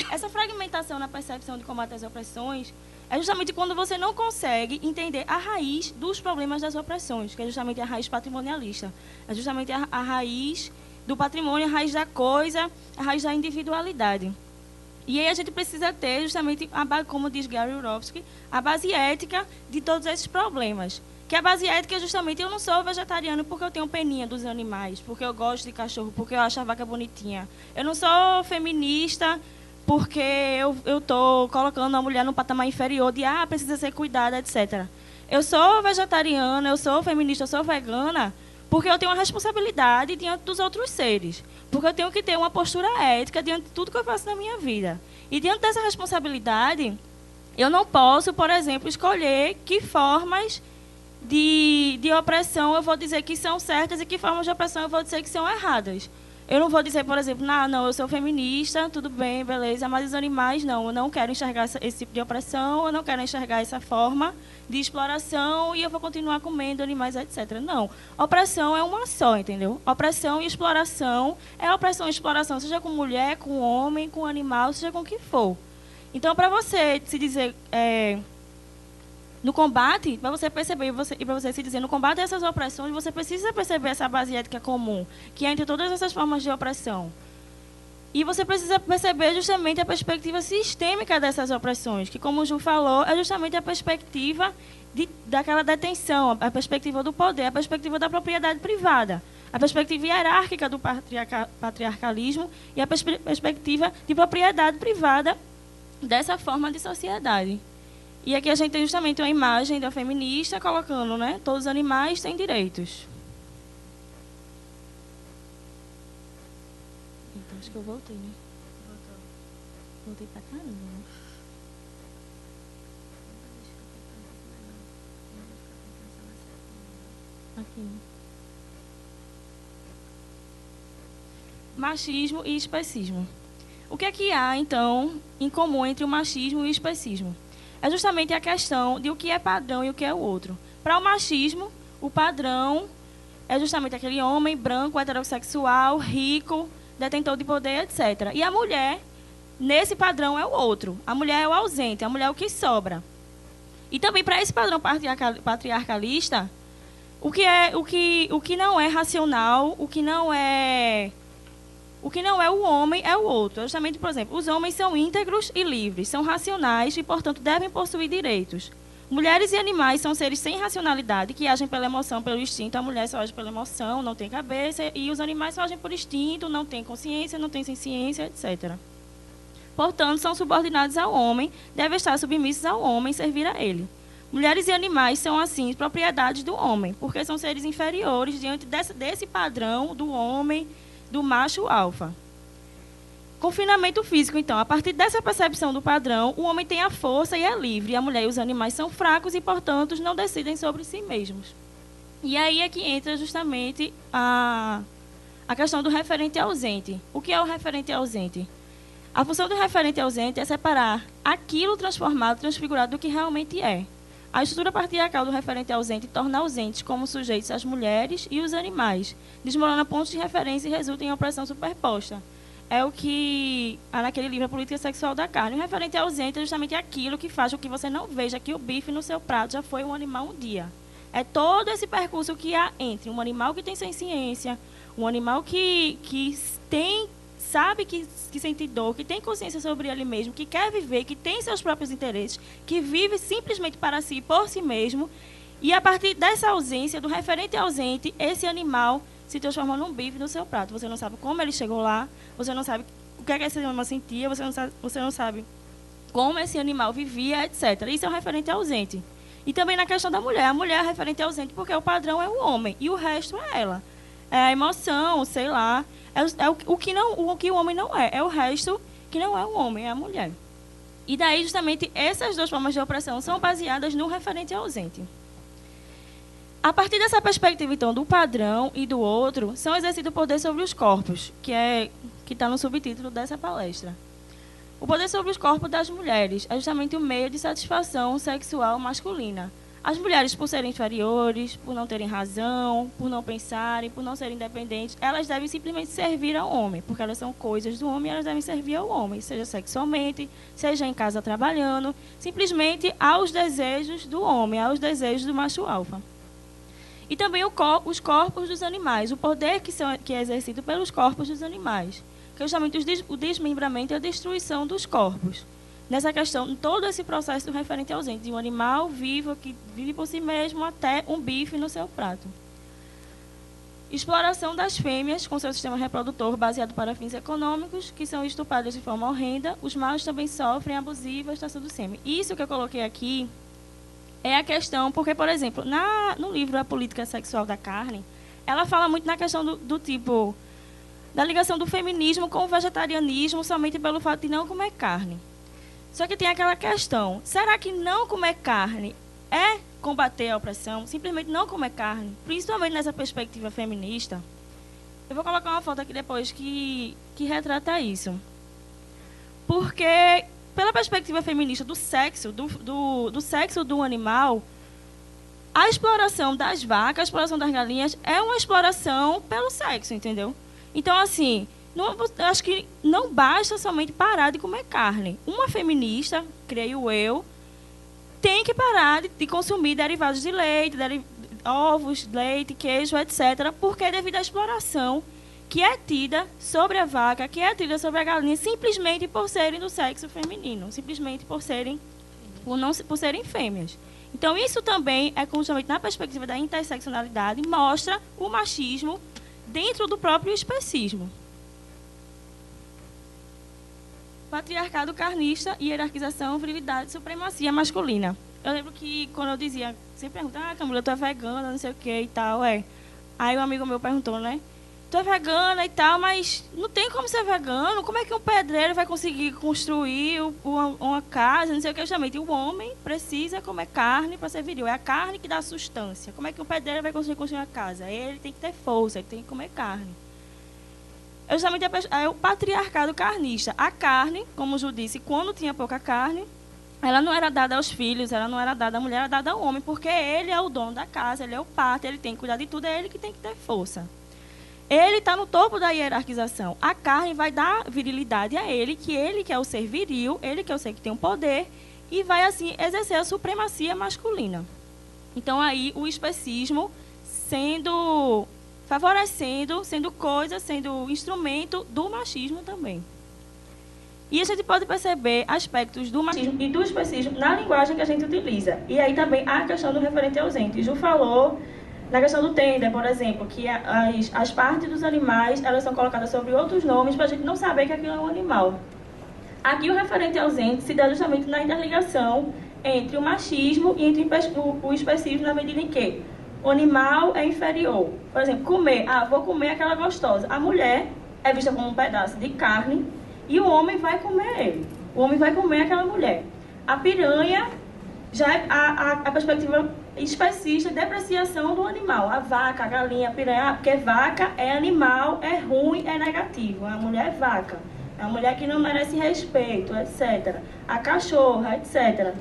Speaker 3: Essa fragmentação na percepção de combate às opressões é justamente quando você não consegue entender a raiz dos problemas das opressões, que é justamente a raiz patrimonialista. É justamente a raiz do patrimônio, a raiz da coisa, a raiz da individualidade. E aí a gente precisa ter justamente, como diz Gary Yourofsky, a base ética de todos esses problemas. Que a base ética é justamente, eu não sou vegetariano porque eu tenho peninha dos animais, porque eu gosto de cachorro, porque eu acho a vaca bonitinha. Eu não sou feminista porque eu estou colocando a mulher num patamar inferior de, precisa ser cuidada, etc. Eu sou vegetariana, eu sou feminista, eu sou vegana, porque eu tenho uma responsabilidade diante dos outros seres. Porque eu tenho que ter uma postura ética diante de tudo que eu faço na minha vida. E diante dessa responsabilidade, eu não posso, por exemplo, escolher que formas de opressão eu vou dizer que são certas e que formas de opressão eu vou dizer que são erradas. Eu não vou dizer, por exemplo, não, eu sou feminista, tudo bem, beleza, mas os animais não. Eu não quero enxergar esse tipo de opressão, eu não quero enxergar essa forma de exploração e eu vou continuar comendo animais, etc. Não. Opressão é uma só, entendeu? Opressão e exploração é opressão e exploração, seja com mulher, com homem, com animal, seja com o que for. Então, para você se dizer... no combate, para você perceber e para você se dizer, no combate a essas opressões, você precisa perceber essa base ética comum, que é entre todas essas formas de opressão. E você precisa perceber justamente a perspectiva sistêmica dessas opressões, que, como o Ju falou, é justamente a perspectiva daquela detenção, a perspectiva do poder, a perspectiva da propriedade privada, a perspectiva hierárquica do patriarcalismo e a perspectiva de propriedade privada dessa forma de sociedade. E aqui a gente tem justamente uma imagem da feminista colocando, né? Todos os animais têm direitos. Então, acho que eu voltei, né? Voltei pra caramba, né? Aqui. Machismo e especismo. O que é que há, então, em comum entre o machismo e o especismo? É justamente a questão de o que é padrão e o que é o outro. Para o machismo, o padrão é justamente aquele homem branco, heterossexual, rico, detentor de poder, etc. E a mulher, nesse padrão, é o outro. A mulher é o ausente, a mulher é o que sobra. E também para esse padrão patriarcalista, o que não é racional, o que não é o homem é o outro. Justamente, por exemplo, os homens são íntegros e livres, são racionais e, portanto, devem possuir direitos. Mulheres e animais são seres sem racionalidade, que agem pela emoção, pelo instinto. A mulher só age pela emoção, não tem cabeça, e os animais só agem por instinto, não têm consciência, não têm ciência, etc. Portanto, são subordinados ao homem, devem estar submissos ao homem, servir a ele. Mulheres e animais são, assim, propriedades do homem, porque são seres inferiores diante desse padrão do homem, do macho alfa. Confinamento físico, então. A partir dessa percepção do padrão, o homem tem a força e é livre. A mulher e os animais são fracos e, portanto, não decidem sobre si mesmos. E aí é que entra justamente a questão do referente ausente. O que é o referente ausente? A função do referente ausente é separar aquilo transformado, transfigurado do que realmente é. A estrutura patriarcal do referente ausente torna ausentes como sujeitos as mulheres e os animais, desmorona pontos de referência e resulta em opressão superposta. É o que há naquele livro A Política Sexual da Carne. O referente ausente é justamente aquilo que faz com que você não veja que o bife no seu prato já foi um animal um dia. É todo esse percurso que há entre um animal que tem ciência, um animal que sabe que sente dor, que tem consciência sobre ele mesmo, que quer viver, que tem seus próprios interesses, que vive simplesmente para si, por si mesmo. E a partir dessa ausência, do referente ausente, esse animal se transforma num bife no seu prato. Você não sabe como ele chegou lá, você não sabe o que é que esse animal sentia, você não sabe como esse animal vivia, etc. Isso é um referente ausente. E também na questão da mulher. A mulher é referente ausente porque o padrão é o homem e o resto é ela. É a emoção, sei lá. O que o homem não é. É o resto que não é o homem, é a mulher. E daí, justamente, essas duas formas de opressão são baseadas no referente ausente. A partir dessa perspectiva, então, do padrão e do outro, são exercido o poder sobre os corpos, que está no subtítulo dessa palestra. O poder sobre os corpos das mulheres é justamente o meio de satisfação sexual masculina. As mulheres, por serem inferiores, por não terem razão, por não pensarem, por não serem independentes, elas devem simplesmente servir ao homem, porque elas são coisas do homem e elas devem servir ao homem, seja sexualmente, seja em casa trabalhando, simplesmente aos desejos do homem, aos desejos do macho alfa. E também os corpos dos animais, o poder que é exercido pelos corpos dos animais, que é justamente o desmembramento e a destruição dos corpos. Nessa questão, todo esse processo do referente ausente, de um animal vivo que vive por si mesmo até um bife no seu prato. Exploração das fêmeas com seu sistema reprodutor baseado para fins econômicos, que são estupradas de forma horrenda. Os machos também sofrem abusiva extração do sêmen. Isso que eu coloquei aqui é a questão, porque, por exemplo, no livro A Política Sexual da Carne, ela fala muito na questão do tipo, da ligação do feminismo com o vegetarianismo somente pelo fato de não comer carne. Só que tem aquela questão, será que não comer carne é combater a opressão? Simplesmente não comer carne, principalmente nessa perspectiva feminista. Eu vou colocar uma foto aqui depois que retrata isso. Porque, pela perspectiva feminista do sexo, do sexo do animal, a exploração das vacas, a exploração das galinhas é uma exploração pelo sexo, entendeu? Então, assim, eu acho que não basta somente parar de comer carne. Uma feminista, creio eu, tem que parar de consumir derivados de leite, ovos, leite, queijo, etc., porque é devido à exploração que é tida sobre a vaca, que é tida sobre a galinha, simplesmente por serem do sexo feminino, simplesmente por serem fêmeas. Então, isso também é justamente na perspectiva da interseccionalidade, mostra o machismo dentro do próprio especismo. Patriarcado carnista, hierarquização, virilidade, supremacia masculina. Eu lembro que quando eu dizia, sempre perguntava, Camila, tu é vegana, não sei o que e tal, Aí um amigo meu perguntou, né? Tu é vegana e tal, mas não tem como ser vegano, como é que um pedreiro vai conseguir construir uma casa, não sei o que, justamente. O homem precisa comer carne para ser viril, é a carne que dá substância. Como é que um pedreiro vai conseguir construir uma casa? Ele tem que ter força, ele tem que comer carne. Justamente é o patriarcado carnista. A carne, como o Ju disse, quando tinha pouca carne, ela não era dada aos filhos, ela não era dada à mulher, era dada ao homem, porque ele é o dono da casa, ele é o pater, ele tem que cuidar de tudo, é ele que tem que ter força. Ele está no topo da hierarquização. A carne vai dar virilidade a ele que é o ser viril, ele que é o ser que tem o poder, e vai, assim, exercer a supremacia masculina. Então, aí, o especismo favorecendo, sendo coisa, sendo instrumento do machismo também. E a gente pode perceber aspectos do machismo e do especismo na linguagem que a gente utiliza. E aí também a questão do referente ausente. Ju falou na questão do tender, por exemplo, que as partes dos animais elas são colocadas sobre outros nomes para a gente não saber que aquilo é um animal. Aqui o referente ausente se dá justamente na interligação entre o machismo e entre o especismo na medida em que o animal é inferior. Por exemplo, comer. Vou comer aquela gostosa. A mulher é vista como um pedaço de carne e o homem vai comer ele. O homem vai comer aquela mulher. A piranha já é a perspectiva especista de depreciação do animal. A vaca, a galinha, a piranha. Porque vaca é animal, é ruim, é negativo. A mulher é vaca. É uma mulher que não merece respeito, etc. A cachorra, etc.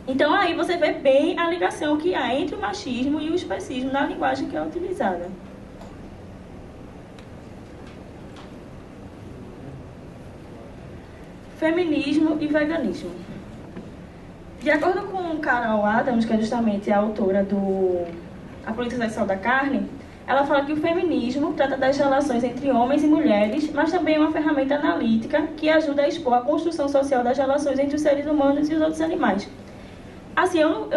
Speaker 3: Então, aí você vê bem a ligação que há entre o machismo e o especismo na linguagem que é utilizada. Feminismo e veganismo. De acordo com Carol Adams, que é justamente a autora do A Política Sexual da Carne, ela fala que o feminismo trata das relações entre homens e mulheres, mas também é uma ferramenta analítica que ajuda a expor a construção social das relações entre os seres humanos e os outros animais. Assim, eu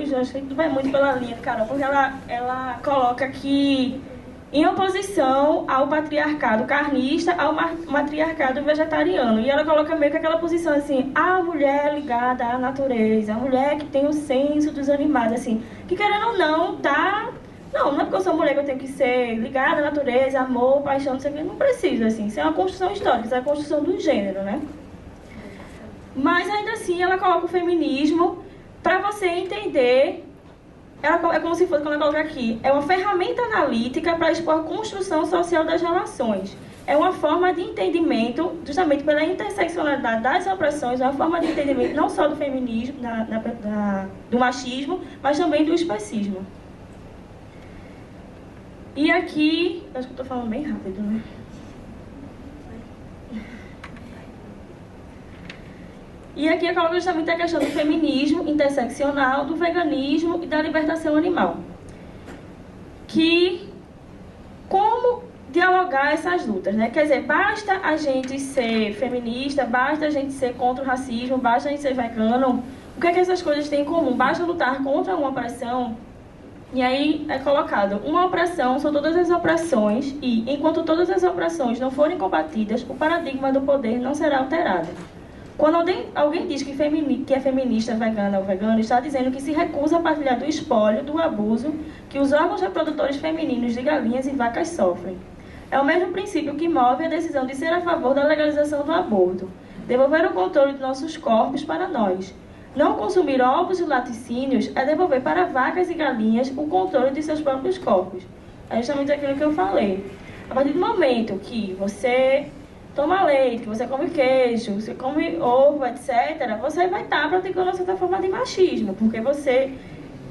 Speaker 3: já acho que tudo vai muito pela linha de Carol, porque ela coloca que em oposição ao patriarcado carnista, ao matriarcado vegetariano. E ela coloca meio que aquela posição assim, a mulher ligada à natureza, a mulher que tem o senso dos animais, assim, que querendo ou não, tá... Não é porque eu sou mulher que eu tenho que ser ligada à natureza, amor, paixão, não sei o que, não precisa, assim. Isso é uma construção histórica, isso é a construção do gênero, né? Mas ainda assim ela coloca o feminismo para você entender, é como se fosse, quando ela coloca aqui, é uma ferramenta analítica para expor a construção social das relações. é uma forma de entendimento, justamente pela interseccionalidade das opressões, uma forma de entendimento não só do feminismo, do machismo, mas também do especismo. E aqui, acho que eu estou falando bem rápido, né? E aqui eu coloco justamente a questão do feminismo interseccional, do veganismo e da libertação animal. Que, como dialogar essas lutas, né? Quer dizer, basta a gente ser feminista, basta a gente ser contra o racismo, basta a gente ser vegano. O que é que essas coisas têm em comum? Basta lutar contra uma opressão. E aí é colocado, uma opressão são todas as opressões e, enquanto todas as opressões não forem combatidas, o paradigma do poder não será alterado. Quando alguém diz que é feminista, vegana ou vegano, está dizendo que se recusa a partilhar do espólio, do abuso, que os órgãos reprodutores femininos de galinhas e vacas sofrem. É o mesmo princípio que move a decisão de ser a favor da legalização do aborto. Devolver o controle de nossos corpos para nós. Não consumir ovos e laticínios é devolver para vacas e galinhas o controle de seus próprios corpos. É justamente aquilo que eu falei. A partir do momento que você toma leite, que você come queijo, você come ovo, etc., você vai estar praticando uma certa forma de machismo, porque você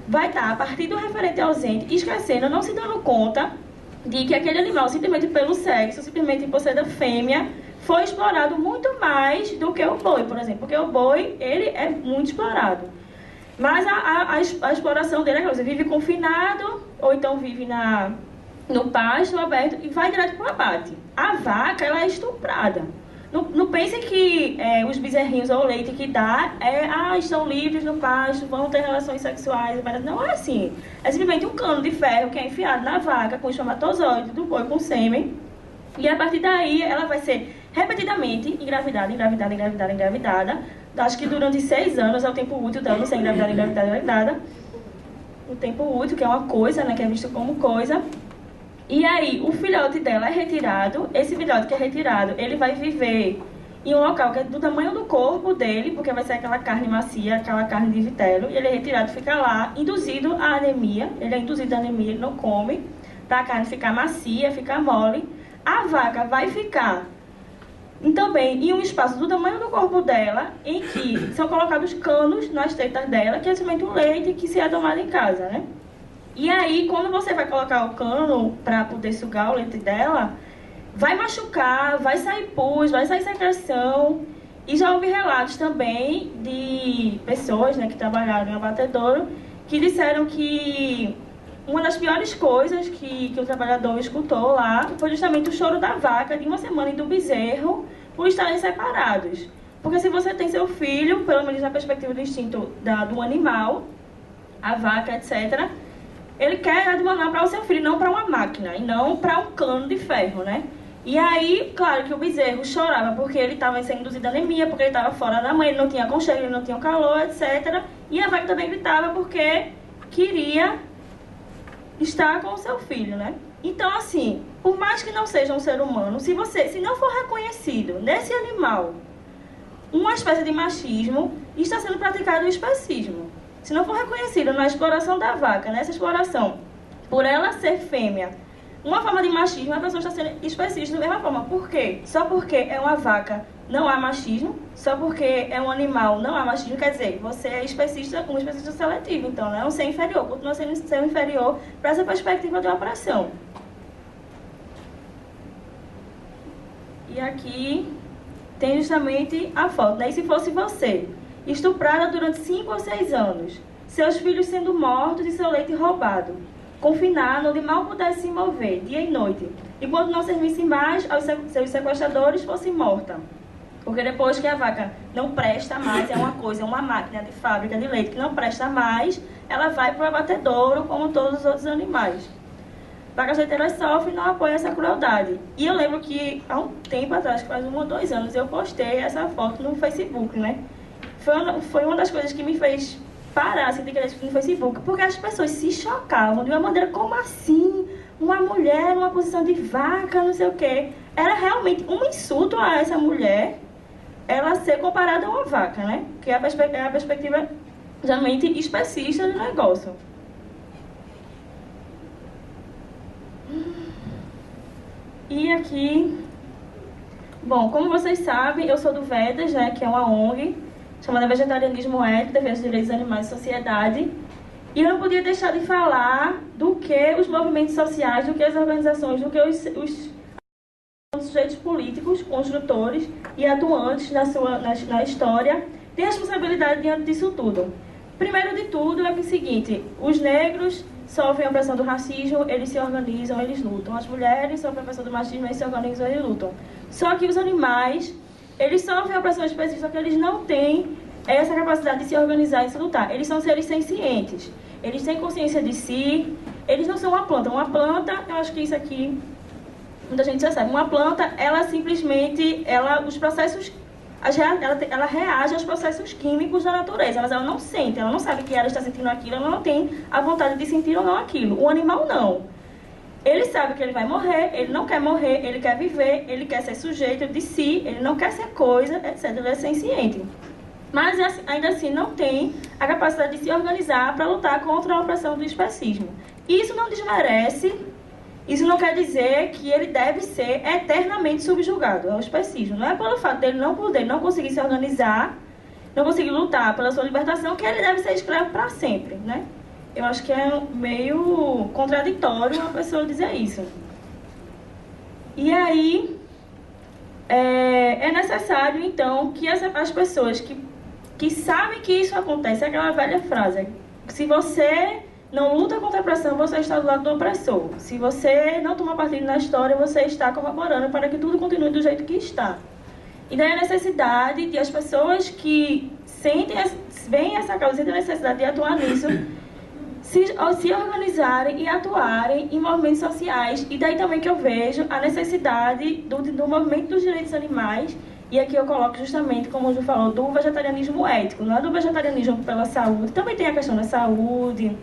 Speaker 3: vai estar, a partir do referente ausente, esquecendo, não se dando conta de que aquele animal, simplesmente pelo sexo, simplesmente por ser da fêmea, foi explorado muito mais do que o boi, por exemplo, porque o boi, ele é muito explorado. Mas a exploração dele é que você vive confinado, ou então vive no pasto aberto e vai direto para o abate. A vaca, ela é estuprada. Não pense que os bezerrinhos ou o leite que dá estão livres no pasto, vão ter relações sexuais. Não é assim. É simplesmente um cano de ferro que é enfiado na vaca com o espermatozoide do boi com sêmen. E a partir daí ela vai ser repetidamente engravidada. Acho que durante 6 anos é o tempo útil dela ser engravidada. O tempo útil, que é uma coisa, né, que é visto como coisa. E aí, o filhote dela é retirado. Esse filhote que é retirado, ele vai viver em um local que é do tamanho do corpo dele, porque vai ser aquela carne macia, aquela carne de vitelo. E ele é retirado, fica lá, induzido à anemia. Ele é induzido à anemia, ele não come, para a carne ficar macia, ficar mole. A vaca vai ficar também em um espaço do tamanho do corpo dela, em que são colocados canos nas tetas dela, que é simplesmente o leite que se é tomado em casa, né? E aí, quando você vai colocar o cano para poder sugar o leite dela, vai machucar, vai sair pus, vai sair secreção. E já houve relatos também de pessoas, né, que trabalharam em abatedouro, que disseram que uma das piores coisas que o trabalhador escutou lá foi justamente o choro da vaca de uma semana e do bezerro por estarem separados. Porque se você tem seu filho, pelo menos na perspectiva do instinto do animal, a vaca, etc., ele quer admanar para o seu filho, não para uma máquina, e não para um cano de ferro, né? E aí, claro que o bezerro chorava porque ele estava sendo induzido à anemia, porque ele estava fora da mãe, ele não tinha aconchego, ele não tinha calor, etc. E a vaca também gritava porque queria estar com o seu filho, né? Então, assim, por mais que não seja um ser humano, se não for reconhecido nesse animal uma espécie de machismo, está sendo praticado o especismo. Se não for reconhecido na exploração da vaca, nessa exploração, por ela ser fêmea, uma forma de machismo, a pessoa está sendo especista da mesma forma. Por quê? Só porque é uma vaca não há machismo, só porque é um animal não há machismo, quer dizer, você é um especista seletivo, então não é um ser inferior, continua sendo ser inferior para essa perspectiva de opressão. E aqui tem justamente a foto, né? E se fosse você, estuprada durante 5 ou 6 anos, seus filhos sendo mortos e seu leite roubado, confinado onde mal pudesse se mover, dia e noite, e quando não servisse mais aos seus sequestradores, fosse morta. Porque depois que a vaca não presta mais, é uma máquina de fábrica de leite que não presta mais, ela vai para o abatedouro como todos os outros animais. Vacas leiteiras sofrem e não apoiam essa crueldade. E eu lembro que há um tempo atrás, faz 1 ou 2 anos, eu postei essa foto no Facebook, né? Foi uma das coisas que me fez parar assim, de querer no Facebook, porque as pessoas se chocavam de uma maneira, como assim? Uma mulher numa posição de vaca, não sei o quê. Era realmente um insulto a essa mulher, ela ser comparada a uma vaca, né? Que é a perspectiva realmente especista do negócio. E aqui Bom, como vocês sabem, eu sou do VEDAS, né, que é uma ONG chamada Vegetarianismo Ético, Defesa dos Direitos dos Animais e Sociedade. E eu não podia deixar de falar do que os movimentos sociais, do que as organizações, do que os sujeitos políticos, construtores e atuantes na história têm responsabilidade diante disso tudo. Primeiro de tudo é o seguinte: os negros sofrem a opressão do racismo, eles se organizam, eles lutam. As mulheres sofrem a opressão do machismo, eles se organizam, eles lutam. Só que os animais, eles sofrem a opressão específica, só que eles não têm essa capacidade de se organizar e se lutar. Eles são seres sencientes, eles têm consciência de si, eles não são uma planta. Uma planta, eu acho que isso aqui muita gente já sabe, uma planta, ela simplesmente, os processos, ela reage aos processos químicos da natureza, mas ela não sente, ela não sabe que ela está sentindo aquilo, ela não tem a vontade de sentir ou não aquilo. O animal não. Ele sabe que ele vai morrer, ele não quer morrer, ele quer viver, ele quer ser sujeito de si, ele não quer ser coisa, etc. Ele é senciente. Mas ainda assim não tem a capacidade de se organizar para lutar contra a opressão do especismo. Isso não desmerece. Isso não quer dizer que ele deve ser eternamente subjugado ao especismo. Não é pelo fato dele não poder, não conseguir se organizar, não conseguir lutar pela sua libertação, que ele deve ser escravo para sempre, né? Eu acho que é meio contraditório uma pessoa dizer isso. E aí, é necessário, então, que as pessoas que sabem que isso acontece, é aquela velha frase: se você não luta contra a opressão, você está do lado do opressor. Se você não toma partido na história, você está corroborando para que tudo continue do jeito que está. E daí a necessidade de as pessoas que veem essa causa, sentem a necessidade de atuar nisso, se organizarem e atuarem em movimentos sociais. E daí também que eu vejo a necessidade do movimento dos direitos animais. E aqui eu coloco justamente, como o Ju falou, do vegetarianismo ético, não é do vegetarianismo pela saúde. Também tem a questão da saúde,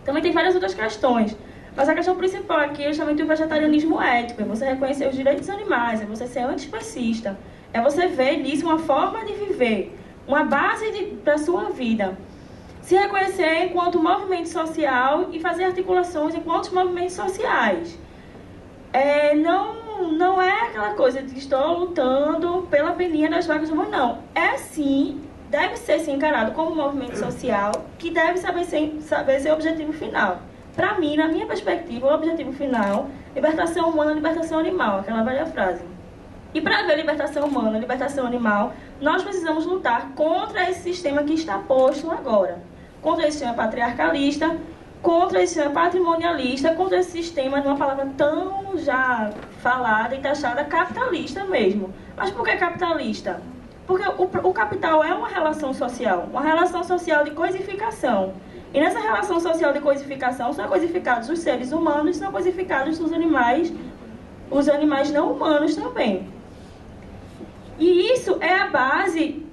Speaker 3: também tem várias outras questões. Mas a questão principal aqui é justamente o vegetarianismo ético. É você reconhecer os direitos dos animais, é você ser antiespecista. É você ver nisso uma forma de viver, uma base para a sua vida. Se reconhecer enquanto movimento social e fazer articulações enquanto movimentos sociais. Não é aquela coisa de estou lutando pela peninha das vacas do mundo, não. É sim, deve ser sim encarado como um movimento social que deve saber ser o objetivo final. Para mim, na minha perspectiva, o objetivo final: libertação humana, libertação animal, aquela velha frase. E para haver libertação humana, libertação animal, nós precisamos lutar contra esse sistema que está posto agora. Contra esse sistema patriarcalista, contra esse sistema patrimonialista, contra esse sistema, de uma palavra tão já falada e taxada, capitalista mesmo. Mas por que capitalista? Porque o capital é uma relação social de coisificação. E nessa relação social de coisificação são coisificados os seres humanos, são coisificados os animais não humanos também. E isso é a base,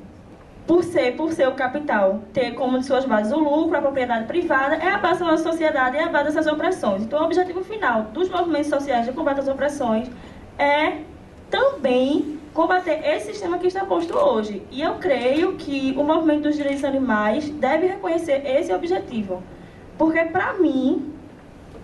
Speaker 3: por ser o capital, ter como de suas bases o lucro, a propriedade privada, é a base da nossa sociedade, é a base dessas opressões. Então o objetivo final dos movimentos sociais de combate às opressões é também combater esse sistema que está posto hoje. E eu creio que o movimento dos direitos animais deve reconhecer esse objetivo. Porque, para mim,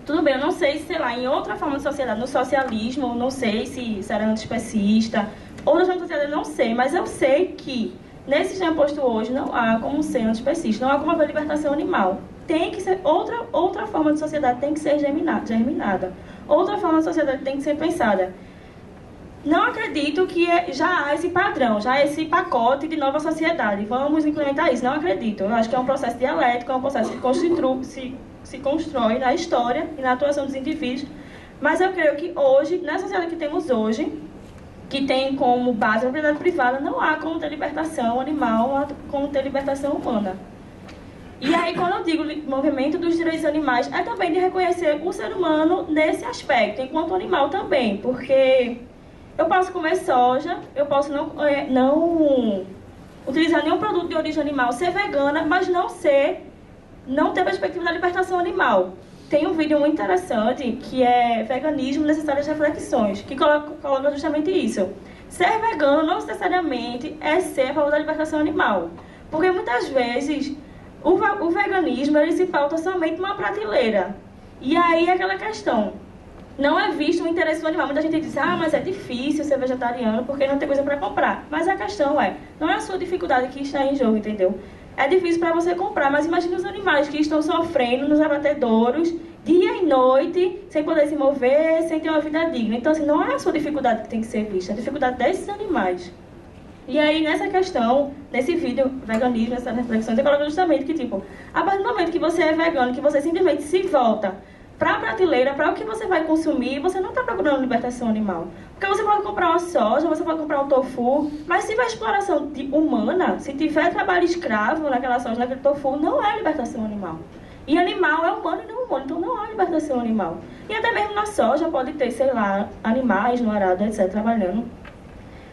Speaker 3: tudo bem, eu não sei se, sei lá, em outra forma de sociedade, no socialismo, não sei se será antiespecista, outras formas de sociedade, não sei, mas eu sei que nesse sistema posto hoje não há como ser antiespecista, não há como haver libertação animal. Tem que ser, outra forma de sociedade tem que ser germinada. Outra forma de sociedade tem que ser pensada. Não acredito que já há esse padrão, já há esse pacote de nova sociedade. Vamos implementar isso. Não acredito. Eu acho que é um processo dialético, é um processo que se constrói na história e na atuação dos indivíduos. Mas eu creio que hoje, na sociedade que temos hoje, que tem como base a propriedade privada, não há como ter libertação animal, não há como ter libertação humana. E aí, quando eu digo movimento dos direitos animais, é também de reconhecer o ser humano nesse aspecto, enquanto animal também, porque eu posso comer soja, eu posso não utilizar nenhum produto de origem animal, ser vegana, mas não ter perspectiva da libertação animal. Tem um vídeo muito interessante que é Veganismo, Necessárias Reflexões, que coloca justamente isso. Ser vegano não necessariamente é ser a favor da libertação animal, porque muitas vezes o veganismo ele se pauta somente numa prateleira. E aí é aquela questão: não é visto o interesse do animal. Muita gente diz, mas é difícil ser vegetariano porque não tem coisa para comprar. Mas a questão não é a sua dificuldade que está em jogo, entendeu? É difícil para você comprar, mas imagine os animais que estão sofrendo nos abatedouros, dia e noite, sem poder se mover, sem ter uma vida digna. Então, assim, não é a sua dificuldade que tem que ser vista, é a dificuldade desses animais. E aí, nessa questão, nesse vídeo, veganismo, essa reflexão, você coloca justamente que, tipo, a partir do momento que você é vegano, que você simplesmente se volta para a prateleira, para o que você vai consumir, você não está procurando libertação animal. Porque você pode comprar uma soja, você pode comprar um tofu, mas se tiver exploração humana, se tiver trabalho escravo naquela soja, naquele tofu, não é libertação animal. E animal é humano e não humano, então não há libertação animal. E até mesmo na soja pode ter, sei lá, animais no arado, etc., trabalhando.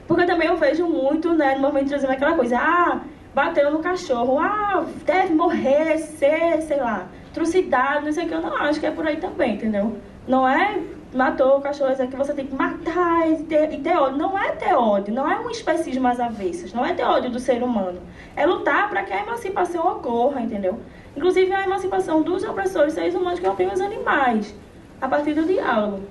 Speaker 3: Porque também eu vejo muito, né, no momento trazendo aquela coisa, bateu no cachorro, deve morrer, sei lá, trucidado, não sei o que, eu não acho que é por aí também, entendeu? Não é matou o cachorro, é que você tem que matar e ter ódio. Não é ter ódio, não é um especismo às avessas, não é ter ódio do ser humano. É lutar para que a emancipação ocorra, entendeu? Inclusive a emancipação dos opressores seres humanos que oprimem os animais, a partir do diálogo.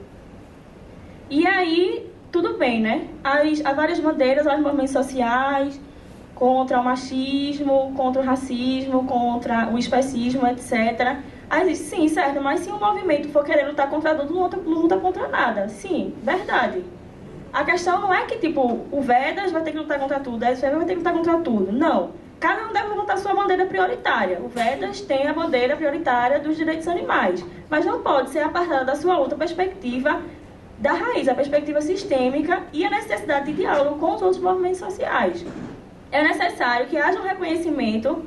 Speaker 3: E aí, tudo bem, né? Há várias bandeiras, há movimentos sociais, contra o machismo, contra o racismo, contra o especismo, etc. Aí, sim, certo, mas se um movimento for querer lutar contra tudo, não luta contra nada. Sim, verdade. A questão não é que, tipo, o Vedas vai ter que lutar contra tudo, a SFV vai ter que lutar contra tudo. Não. Cada um deve lutar a sua bandeira prioritária. O Vedas tem a bandeira prioritária dos direitos animais, mas não pode ser apartada da sua outra perspectiva da raiz, a perspectiva sistêmica e a necessidade de diálogo com os outros movimentos sociais. É necessário que haja um reconhecimento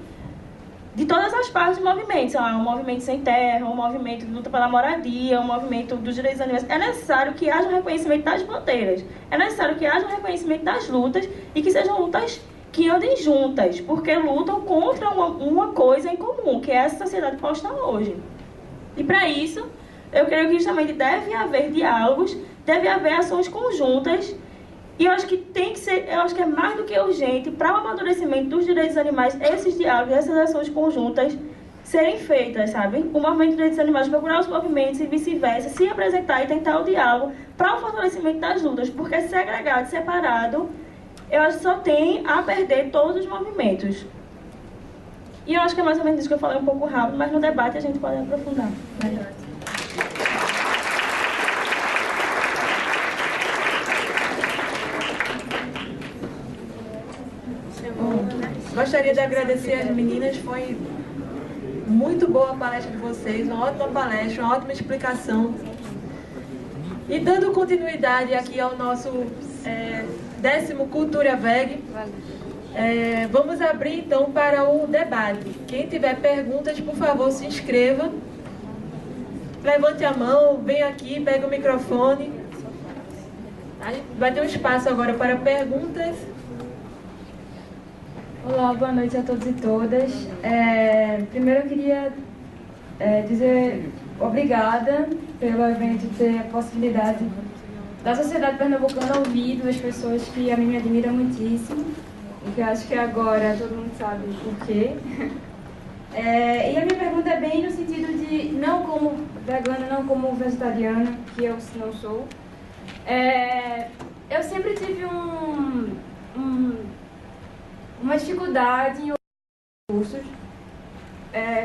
Speaker 3: de todas as partes do movimento, um movimento sem terra, um movimento de luta pela moradia, um movimento dos direitos dos animais. É necessário que haja um reconhecimento das bandeiras, é necessário que haja um reconhecimento das lutas e que sejam lutas que andem juntas, porque lutam contra uma coisa em comum, que é essa sociedade posta hoje. E para isso, eu creio que justamente deve haver diálogos, deve haver ações conjuntas. E eu acho que tem que ser, eu acho que é mais do que urgente para o amadurecimento dos direitos dos animais, esses diálogos, essas ações conjuntas serem feitas, sabe? O movimento dos direitos dos animais procurar os movimentos e vice-versa, se apresentar e tentar o diálogo para o fortalecimento das lutas, porque segregado, separado, eu acho que só tem a perder todos os movimentos. E eu acho que é mais ou menos isso que eu falei um pouco rápido, mas no debate a gente pode aprofundar.
Speaker 1: Gostaria de agradecer às meninas, foi muito boa a palestra de vocês, uma ótima palestra, uma ótima explicação. E dando continuidade aqui ao nosso 10º Cultura Veg, vamos abrir então para o debate. Quem tiver perguntas, por favor, se inscreva. Levante a mão, vem aqui, pega o microfone. Vai ter um espaço agora para perguntas.
Speaker 4: Olá, boa noite a todos e todas. Primeiro eu queria dizer obrigada pelo evento ter a possibilidade da sociedade pernambucana ouvir duas pessoas que a mim me admiram muitíssimo e que eu acho que agora todo mundo sabe por quê. E a minha pergunta é bem no sentido de, não como vegana, não como vegetariana, que eu não sou. Eu sempre tive uma dificuldade em cursos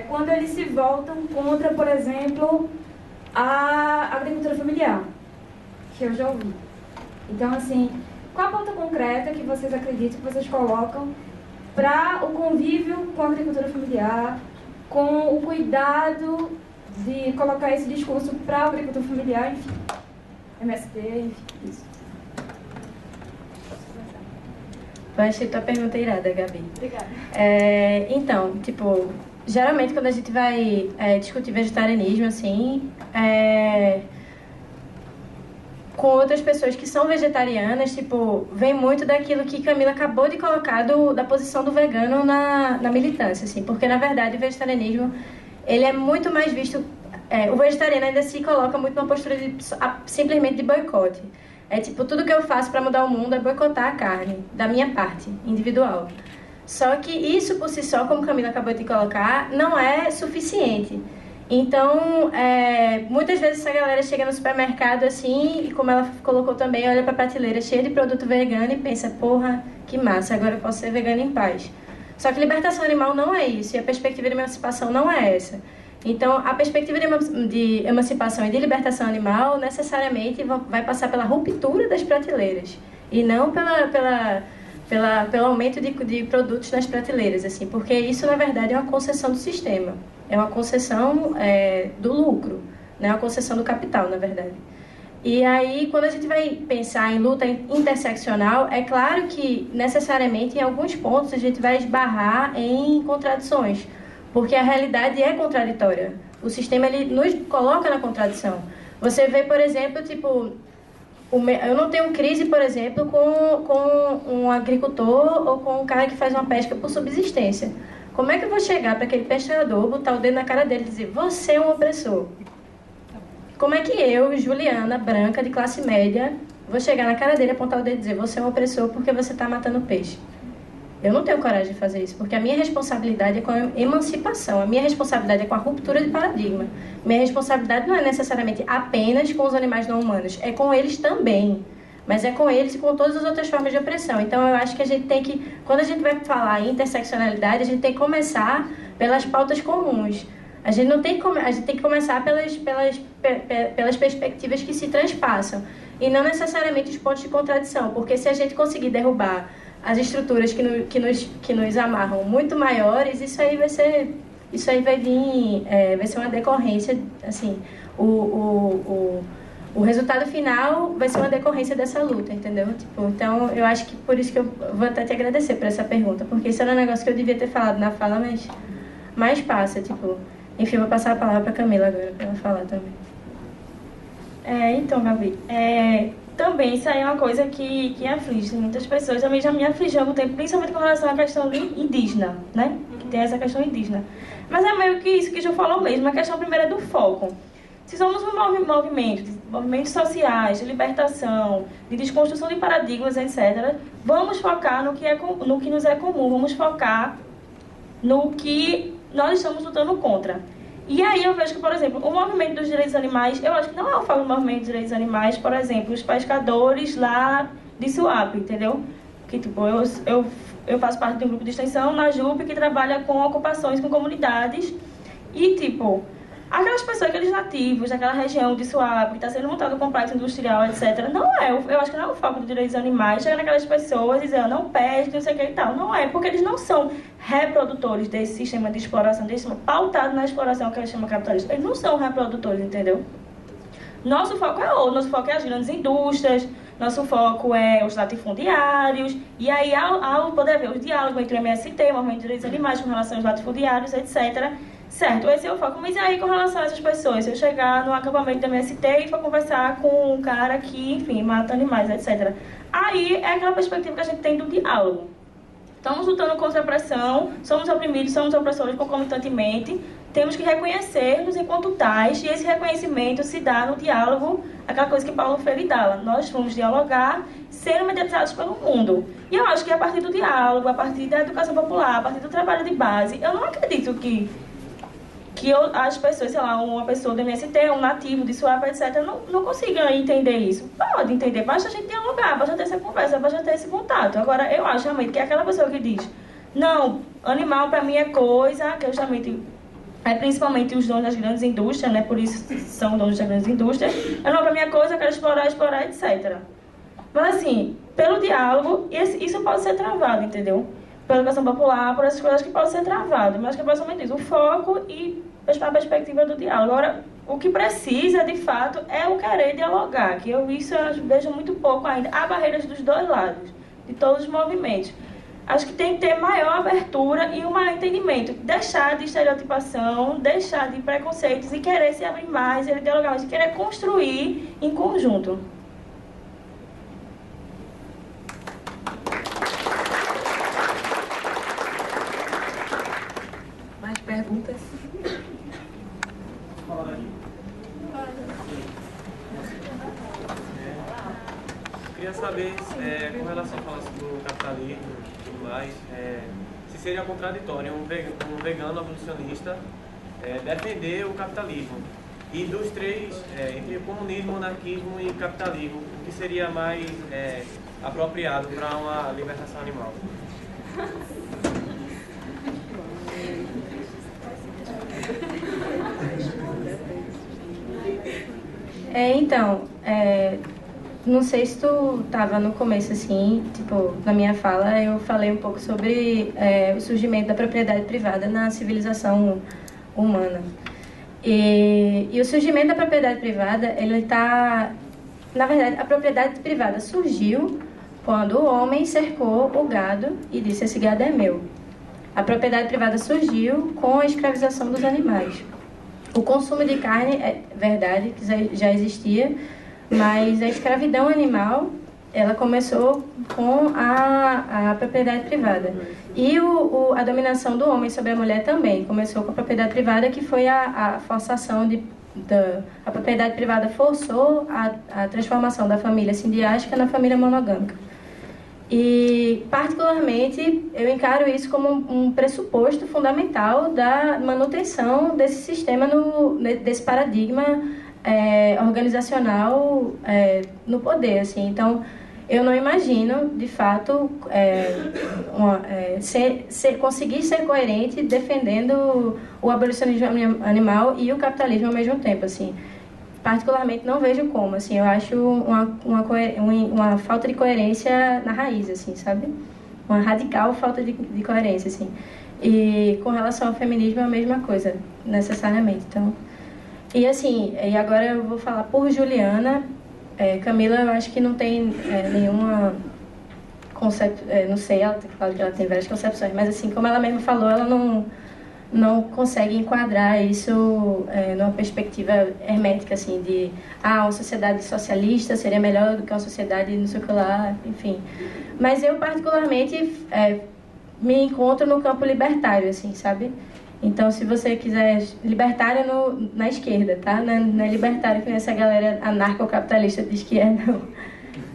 Speaker 4: quando eles se voltam contra, por exemplo, a agricultura familiar, que eu já ouvi. Então, assim, qual a pauta concreta que vocês acreditam, que vocês colocam para o convívio com a agricultura familiar, com o cuidado de colocar esse discurso para a agricultura familiar, enfim, MST, enfim, isso.
Speaker 5: Eu achei tua pergunta irada, Gabi.
Speaker 4: Obrigada.
Speaker 5: Então, tipo, geralmente quando a gente vai discutir vegetarianismo, assim, com outras pessoas que são vegetarianas, tipo, vem muito daquilo que Camila acabou de colocar da posição do vegano na militância, assim, porque na verdade o vegetarianismo, ele é muito mais visto, o vegetariano ainda se coloca muito numa postura simplesmente de boicote. Tipo, tudo que eu faço para mudar o mundo é boicotar a carne, da minha parte, individual. Só que isso por si só, como Camila acabou de colocar, não é suficiente. Então, muitas vezes essa galera chega no supermercado assim, e como ela colocou também, olha para a prateleira cheia de produto vegano e pensa, porra, que massa, agora eu posso ser vegano em paz. Só que libertação animal não é isso, e a perspectiva de emancipação não é essa. Então, a perspectiva de emancipação e de libertação animal necessariamente vai passar pela ruptura das prateleiras, e não pelo aumento de produtos nas prateleiras, assim, porque isso, na verdade, é uma concessão do sistema. É uma concessão do lucro, né? Uma concessão do capital, na verdade. E aí, quando a gente vai pensar em luta interseccional, é claro que, necessariamente, em alguns pontos, a gente vai esbarrar em contradições, porque a realidade é contraditória. O sistema, ele nos coloca na contradição. Você vê, por exemplo, tipo, eu não tenho crise, por exemplo, com um agricultor ou com um cara que faz uma pesca por subsistência. Como é que eu vou chegar para aquele pescador, botar o dedo na cara dele e dizer, você é um opressor? Como é que eu, Juliana, branca, de classe média, vou chegar na cara dele, apontar o dedo e dizer, você é um opressor porque você está matando peixe? Eu não tenho coragem de fazer isso, porque a minha responsabilidade é com a emancipação, a minha responsabilidade é com a ruptura de paradigma. Minha responsabilidade não é necessariamente apenas com os animais não humanos, é com eles também. Mas é com eles e com todas as outras formas de opressão. Então, eu acho que a gente tem que, quando a gente vai falar em interseccionalidade, a gente tem que começar pelas pautas comuns. A gente tem que começar pelas perspectivas que se transpassam. E não necessariamente os pontos de contradição. Porque se a gente conseguir derrubar as estruturas que nos amarram muito maiores, isso aí vai ser uma decorrência, assim, o resultado final vai ser uma decorrência dessa luta, entendeu? Tipo, então, eu acho que por isso que eu vou até te agradecer por essa pergunta, porque isso era um negócio que eu devia ter falado na fala, mas passa, tipo... Enfim, vou passar a palavra para a Camila agora, para ela falar também.
Speaker 3: Então, Gabi, também isso aí é uma coisa que aflige muitas pessoas. Também já me afligiu há algum tempo, principalmente com relação à questão indígena, né? Que tem essa questão indígena. Mas é meio que isso que o Ju falou mesmo, a questão primeira é do foco. Se somos um movimentos sociais, de libertação, de desconstrução de paradigmas, etc., vamos focar no que nos é comum, vamos focar no que nós estamos lutando contra. E aí eu vejo que, por exemplo, o movimento dos direitos animais, eu acho que não é o foco do movimento dos direitos animais, por exemplo, os pescadores lá de Suape, entendeu? Que, tipo, eu faço parte de um grupo de extensão na JUP que trabalha com ocupações, com comunidades, e, tipo... Aquelas pessoas, aqueles nativos daquela região de Suape, que está sendo montado um complexo industrial, etc., eu acho que não é o foco dos direitos animais, chegar naquelas pessoas e dizer, não pesque, não sei o que e tal. Não é, porque eles não são reprodutores desse sistema de exploração, desse sistema pautado na exploração que eles chamam capitalista. Eles não são reprodutores, entendeu? Nosso foco é outro, nosso foco é as grandes indústrias, nosso foco é os latifundiários, e aí ao poder haver o diálogo entre o MST, o Movimento de Direitos Animais, com relação aos latifundiários, etc., certo, esse é o foco. Mas e aí, com relação a essas pessoas? Se eu chegar no acampamento da MST e for conversar com um cara que, enfim, mata animais, etc. Aí é aquela perspectiva que a gente tem do diálogo. Estamos lutando contra a opressão, somos oprimidos, somos opressores concomitantemente, temos que reconhecer-nos enquanto tais, e esse reconhecimento se dá no diálogo, aquela coisa que Paulo Freire dá. Nós vamos dialogar, sendo mediatizados pelo mundo. E eu acho que a partir do diálogo, a partir da educação popular, a partir do trabalho de base, eu não acredito que as pessoas, sei lá, uma pessoa do MST, um nativo de Suape, etc., não consiga entender isso. Pode entender, basta a gente dialogar, basta ter essa conversa, basta ter esse contato. Agora, eu acho realmente que é aquela pessoa que diz, não, animal para mim é coisa, que justamente é principalmente os donos das grandes indústrias, né, por isso são donos das grandes indústrias, animal para mim é coisa, eu quero explorar, etc. Mas assim, pelo diálogo, isso pode ser travado, entendeu? Pela educação popular, por essas coisas que podem ser travadas, mas que é basicamente isso, o foco e a perspectiva do diálogo. Agora, o que precisa, de fato, é o querer dialogar, que isso eu vejo muito pouco ainda. Há barreiras dos dois lados, de todos os movimentos. Acho que tem que ter maior abertura e um maior entendimento. Deixar de estereotipação, deixar de preconceitos e querer se abrir mais, querer dialogar mais, e querer construir em conjunto.
Speaker 1: Mais perguntas?
Speaker 6: Queria saber, com relação à fala do capitalismo e tudo mais, se seria contraditório um vegano abolicionista defender o capitalismo. E dos três, entre comunismo, anarquismo e capitalismo, o que seria mais apropriado para uma libertação animal?
Speaker 5: Então, não sei se tu estava no começo, assim, tipo, na minha fala, eu falei um pouco sobre o surgimento da propriedade privada na civilização humana. E o surgimento da propriedade privada, ele está... Na verdade, a propriedade privada surgiu quando o homem cercou o gado e disse: esse gado é meu. A propriedade privada surgiu com a escravização dos animais. O consumo de carne, é verdade, que já existia, mas a escravidão animal, ela começou com a propriedade privada. E a dominação do homem sobre a mulher também começou com a propriedade privada, que foi a forçação a propriedade privada forçou a transformação da família sindiástica na família monogâmica. E, particularmente, eu encaro isso como um pressuposto fundamental da manutenção desse sistema, desse paradigma organizacional no poder. Assim. Então, eu não imagino, de fato, conseguir ser coerente defendendo o abolicionismo animal e o capitalismo ao mesmo tempo. Assim. Particularmente, não vejo como. Assim, eu acho uma falta de coerência na raiz, assim, sabe? Uma radical falta de coerência. Assim. E com relação ao feminismo, é a mesma coisa, necessariamente. Então, e assim, e agora eu vou falar por Juliana. Camila, eu acho que não tem nenhuma concepção, não sei, claro que ela tem várias concepções, mas assim, como ela mesma falou, ela não consegue enquadrar isso numa perspectiva hermética, assim, de uma sociedade socialista seria melhor do que uma sociedade não sei o que lá, enfim. Mas eu, particularmente, me encontro no campo libertário, assim, sabe? Então, se você quiser... Libertário na esquerda, tá? Não é libertário que essa galera anarcocapitalista diz que é, não.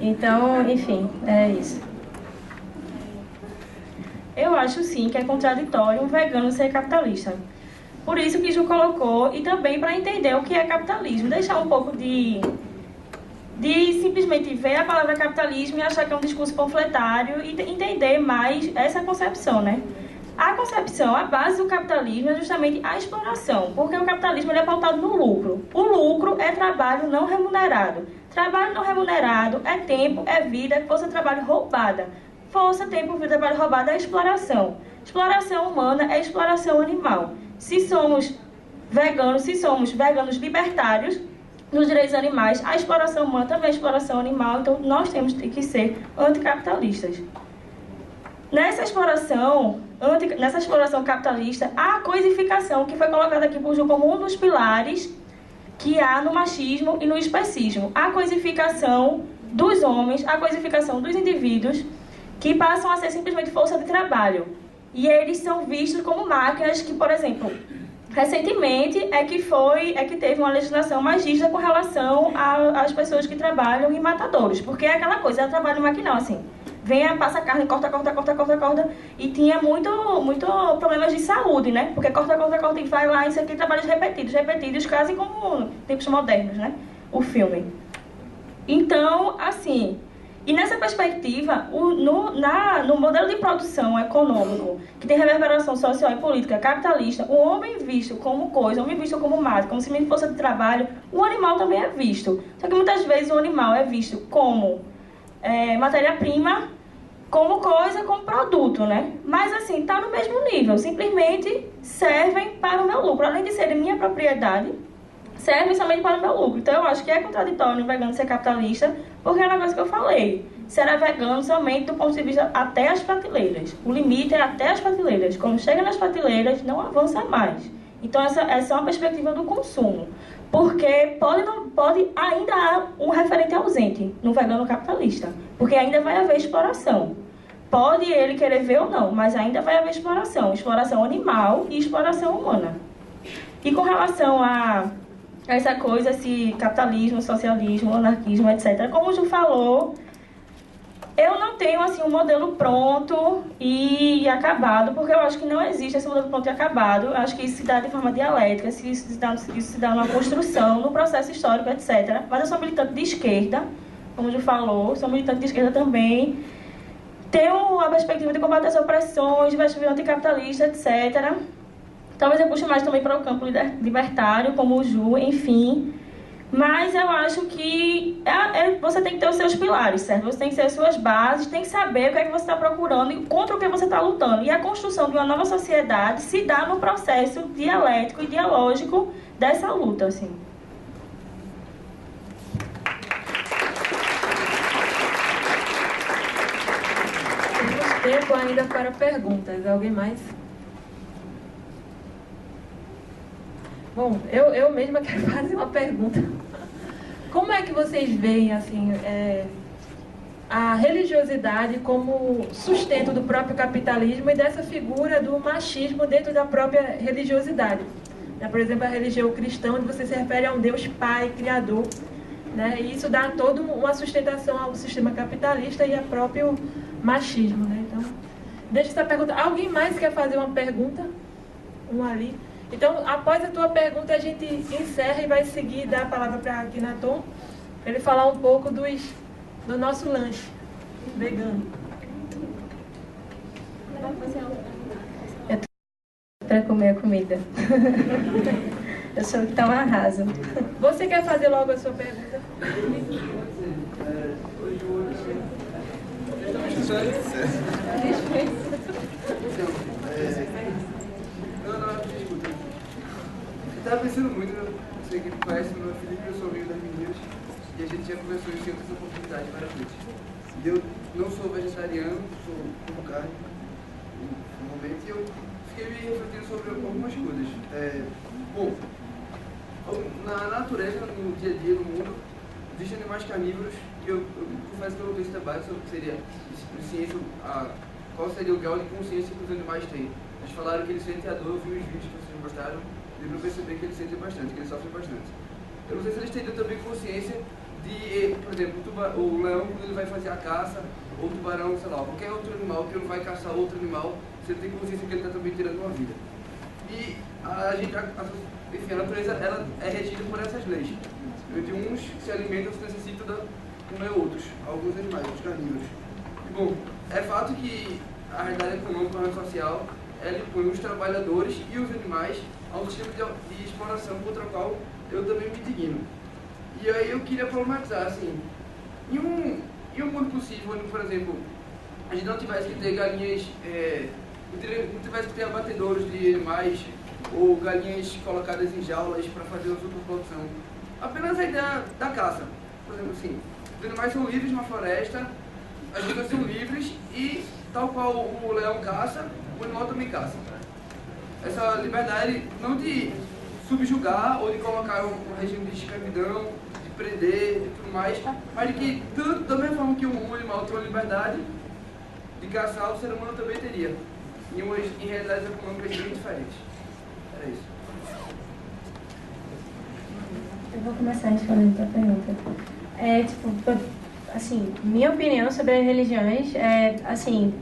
Speaker 5: Então, enfim, é isso.
Speaker 3: Eu acho, sim, que é contraditório um vegano ser capitalista. Por isso que Ju colocou, e também para entender o que é capitalismo. Deixar um pouco de simplesmente ver a palavra capitalismo e achar que é um discurso panfletário e entender mais essa concepção, né? A concepção, a base do capitalismo é justamente a exploração, porque o capitalismo ele é pautado no lucro. O lucro é trabalho não remunerado. Trabalho não remunerado é tempo, é vida, força de trabalho roubada. Força, tempo, vida, trabalho roubada é exploração. Exploração humana é exploração animal. Se somos veganos libertários dos direitos animais, a exploração humana também é exploração animal, então nós temos que ser anticapitalistas. Nessa exploração capitalista, há a coisificação, que foi colocada aqui por Ju como um dos pilares que há no machismo e no especismo. A coisificação dos homens, a coisificação dos indivíduos, que passam a ser simplesmente força de trabalho. E eles são vistos como máquinas que, por exemplo, recentemente é que teve uma legislação mais rígida com relação às pessoas que trabalham em matadouros. Porque é aquela coisa, é trabalho maquinal, assim. Passa carne, corta, e tinha muito problemas de saúde, né? Porque corta, e vai lá, isso aqui, trabalhos repetidos, quase como tempos modernos, né? O filme. Então, assim, e nessa perspectiva, no modelo de produção econômico, que tem reverberação social e política capitalista, o homem visto como coisa, o homem visto como máquina, como se força de trabalho, o animal também é visto. Só que muitas vezes o animal é visto como matéria-prima, como coisa, como produto, né? Mas assim, tá no mesmo nível, simplesmente servem para o meu lucro. Além de serem minha propriedade, servem somente para o meu lucro. Então eu acho que é contraditório o vegano ser capitalista, porque é o negócio que eu falei. Será vegano somente do ponto de vista até as prateleiras. O limite é até as prateleiras. Quando chega nas prateleiras, não avança mais. Então essa é uma perspectiva do consumo. Porque pode ainda há um referente ausente no vegano capitalista. Porque ainda vai haver exploração. Pode ele querer ver ou não, mas ainda vai haver exploração. Exploração animal e exploração humana. E com relação a essa coisa, esse capitalismo, socialismo, anarquismo, etc. Como o Ju falou, Eu não tenho assim um modelo pronto e acabado, porque eu acho que não existe esse modelo pronto e acabado. Eu acho que isso se dá de forma dialética, isso se dá numa construção, no processo histórico, etc. Mas eu sou militante de esquerda, como já falou, sou militante de esquerda também. Tenho a perspectiva de combater as opressões, de perspectiva anticapitalista, etc. Talvez eu puxe mais também para o campo libertário, como o Ju, enfim. Mas eu acho que você tem que ter os seus pilares, certo? Você tem que ter as suas bases, tem que saber o que é que você está procurando e contra o que você está lutando. E a construção de uma nova sociedade se dá no processo dialético e dialógico dessa luta, assim.
Speaker 1: Temos tempo ainda para perguntas. Alguém mais? Bom, eu mesma quero fazer uma pergunta. Como é que vocês veem assim, a religiosidade como sustento do próprio capitalismo e dessa figura do machismo dentro da própria religiosidade? Por exemplo, a religião cristã, onde você se refere a um Deus Pai, Criador, né? E isso dá toda uma sustentação ao sistema capitalista e ao próprio machismo, né? Então, deixa essa pergunta. Alguém mais quer fazer uma pergunta? Um ali. Então, após a tua pergunta, a gente encerra e vai seguir e dar a palavra para Akhenaton, para ele falar um pouco do nosso lanche vegano.
Speaker 5: Eu tô para comer a comida. Eu sou o que tá um arraso.
Speaker 1: Você quer fazer logo a sua pergunta?
Speaker 7: Estava pensando muito, você que conhece o meu Felipe, eu sou amigo das meninas, e a gente já conversou em outras oportunidades várias vezes. E eu não sou vegetariano, sou como carne, normalmente, e eu fiquei me refletindo sobre algumas coisas. Bom, na natureza, no dia a dia, no mundo, existem animais carnívoros, e eu confesso que eu não tenho esse debate sobre o que seria ciência, qual seria o grau de consciência que os animais têm. Eles falaram que eles sentem a dor, eu vi os vídeos que vocês gostaram, deu para perceber que eles sentem bastante, que eles sofrem bastante. Eu não sei se eles teriam também consciência de, por exemplo, o leão, quando ele vai fazer a caça, ou o tubarão, sei lá, qualquer outro animal que ele vai caçar outro animal, você tem consciência que ele está também tirando uma vida. E enfim, a natureza ela é regida por essas leis. De uns se alimentam, se necessitam de comer outros, alguns animais, os carnívoros. E, bom, é fato que a realidade econômica e social ela impõe os trabalhadores e os animais a um sistema de exploração contra o qual eu também me indigno. E aí eu queria problematizar, assim, em um mundo possível, onde, por exemplo, a gente não tivesse que ter galinhas, não tivesse que ter abatedouros de animais ou galinhas colocadas em jaulas para fazer a superprodução. Apenas a ideia da caça. Por exemplo, assim, os animais são livres na floresta, as pessoas são livres e, tal qual o leão caça, o animal também caça. Essa liberdade não de subjugar ou de colocar um regime de escravidão, de prender e tudo mais, mas de que, tanto, da mesma forma que um animal tem uma liberdade de caçar, o ser humano também teria, em realidades econômicas bem diferentes. Era isso.
Speaker 5: Eu vou começar respondendo a pergunta. Assim, minha opinião sobre as religiões é, assim,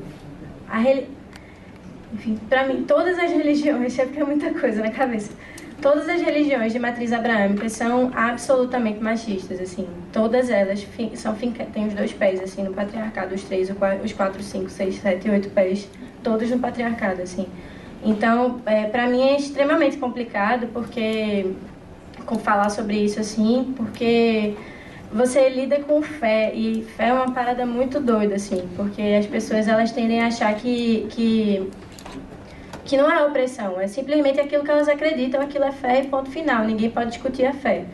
Speaker 5: enfim, para mim, todas as religiões, é porque é muita coisa na cabeça, todas as religiões de matriz abraâmica são absolutamente machistas, assim, todas elas têm os 2 pés, assim, no patriarcado, os 4, 5, 6, 7 e 8 pés, todos no patriarcado, assim. Então, para mim é extremamente complicado, falar sobre isso, assim, porque você lida com fé, e fé é uma parada muito doida, assim, porque as pessoas, elas tendem a achar que não é opressão, é simplesmente aquilo que elas acreditam, aquilo é fé e ponto final, ninguém pode discutir a fé.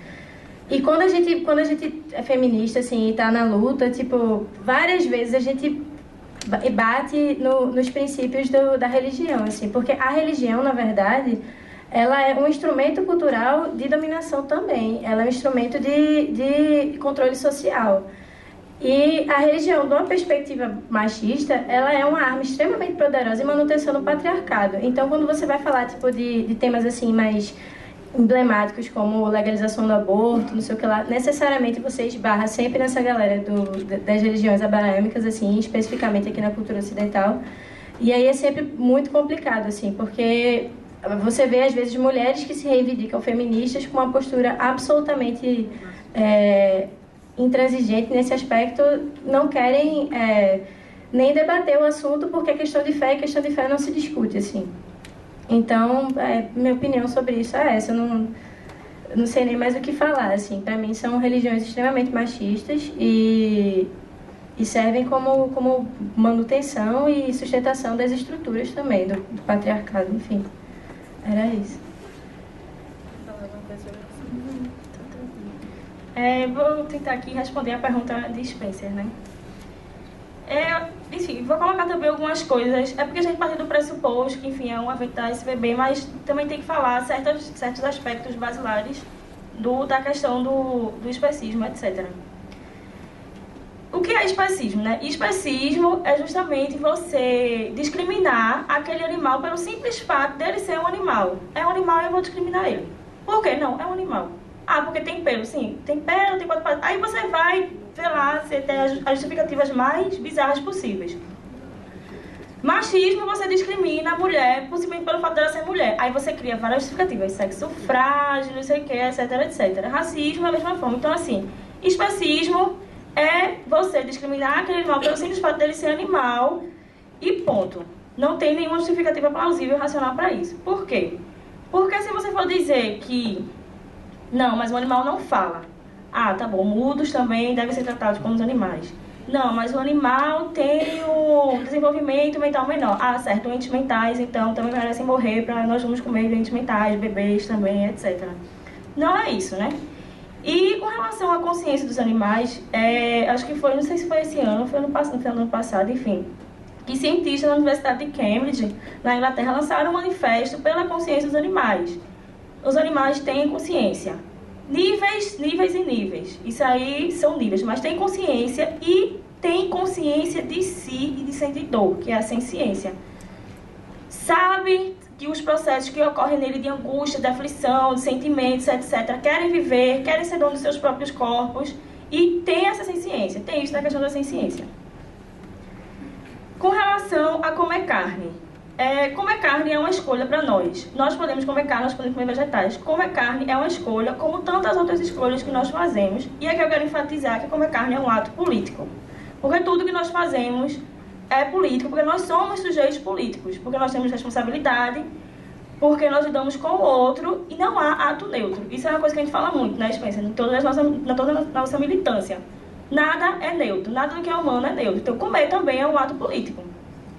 Speaker 5: E quando a gente é feminista, assim, e tá na luta, tipo, várias vezes a gente bate nos princípios da religião, assim, porque a religião, na verdade, ela é um instrumento cultural de dominação também, ela é um instrumento de controle social. E a religião, de uma perspectiva machista, ela é uma arma extremamente poderosa em manutenção do patriarcado. Então, quando você vai falar tipo de temas assim mais emblemáticos como legalização do aborto, não sei o que lá, necessariamente você esbarra sempre nessa galera das religiões abraâmicas, assim, especificamente aqui na cultura ocidental. E aí é sempre muito complicado, assim, porque você vê, às vezes, mulheres que se reivindicam feministas com uma postura absolutamente intransigente nesse aspecto, não querem nem debater o assunto, porque questão de fé não se discute, assim. Então, minha opinião sobre isso é essa. Eu não sei nem mais o que falar, assim. Para mim, são religiões extremamente machistas e servem como manutenção e sustentação das estruturas também, do patriarcado, enfim. Era isso.
Speaker 4: Vou tentar aqui responder a pergunta de Spencer, né? Enfim, vou colocar também algumas coisas. É porque a gente parte do pressuposto que, enfim, é um evento da SVB, mas também tem que falar certos aspectos basilares da questão do especismo, etc. O que é especismo, né? Especismo é justamente você discriminar aquele animal pelo simples fato dele ser um animal. É um animal e eu vou discriminar ele. Por quê? Não, é um animal. Ah, porque tem pelo. Sim, tem pelo, tem 4 patas. Aí você vai, sei lá, você tem as justificativas mais bizarras possíveis. Machismo, você discrimina a mulher simplesmente pelo fato dela ser mulher. Aí você cria várias justificativas, sexo frágil, não sei o que, etc, etc. Racismo é a mesma forma. Então, assim, especismo é você discriminar aquele animal pelo simples fato dele ser animal e ponto. Não tem nenhuma justificativa plausível e racional para isso. Por quê? Porque se você for dizer que não, mas o animal não fala. Ah, tá bom, mudos também devem ser tratados como os animais. Não, mas o animal tem um desenvolvimento mental menor. Ah, certo, doentes mentais, então também merecem morrer para nós vamos comer doentes mentais, bebês também, etc. Não é isso, né? E com relação à consciência dos animais, acho que foi, não sei se foi esse ano, foi ano passado, enfim, que cientistas da Universidade de Cambridge, na Inglaterra, lançaram um manifesto pela consciência dos animais. Os animais têm consciência. Níveis e níveis. Isso aí são níveis, mas tem consciência e tem consciência de si e de sentir dor, que é a senciência. Sabe que os processos que ocorrem nele de angústia, de aflição, de sentimentos, etc., querem viver, querem ser dono dos seus próprios corpos e tem essa senciência. Tem isso na questão da senciência. Com relação a comer carne. Comer carne é uma escolha para nós. Nós podemos comer carne, nós podemos comer vegetais. Comer carne é uma escolha, como tantas outras escolhas que nós fazemos. E aqui eu quero enfatizar que comer carne é um ato político. Porque tudo que nós fazemos é político, porque nós somos sujeitos políticos. Porque nós temos responsabilidade, porque nós lidamos com o outro e não há ato neutro. Isso é uma coisa que a gente fala muito, né, Spencer? Em toda a nossa militância. Nada é neutro, nada do que é humano é neutro. Então comer também é um ato político.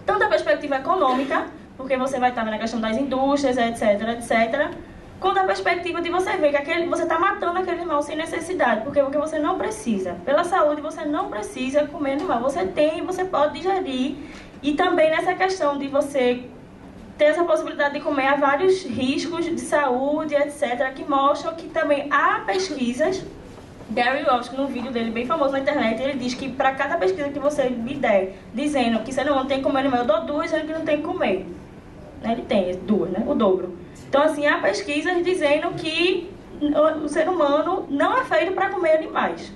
Speaker 4: Tanto da perspectiva econômica, porque você vai estar na questão das indústrias, etc, etc, quanto da perspectiva de você ver que você está matando aquele animal sem necessidade, porque você não precisa. Pela saúde, você não precisa comer animal. Você tem, você pode digerir. E também nessa questão de você ter essa possibilidade de comer, há vários riscos de saúde, etc, que mostram que também há pesquisas. Gary Walsh, num vídeo dele bem famoso na internet, ele diz que para cada pesquisa que você me der, dizendo que você não tem que comer animal, eu dou 2 dizendo que não tem que comer. Ele tem 2, né? O dobro. Então, assim, há pesquisas dizendo que o ser humano não é feito para comer animais.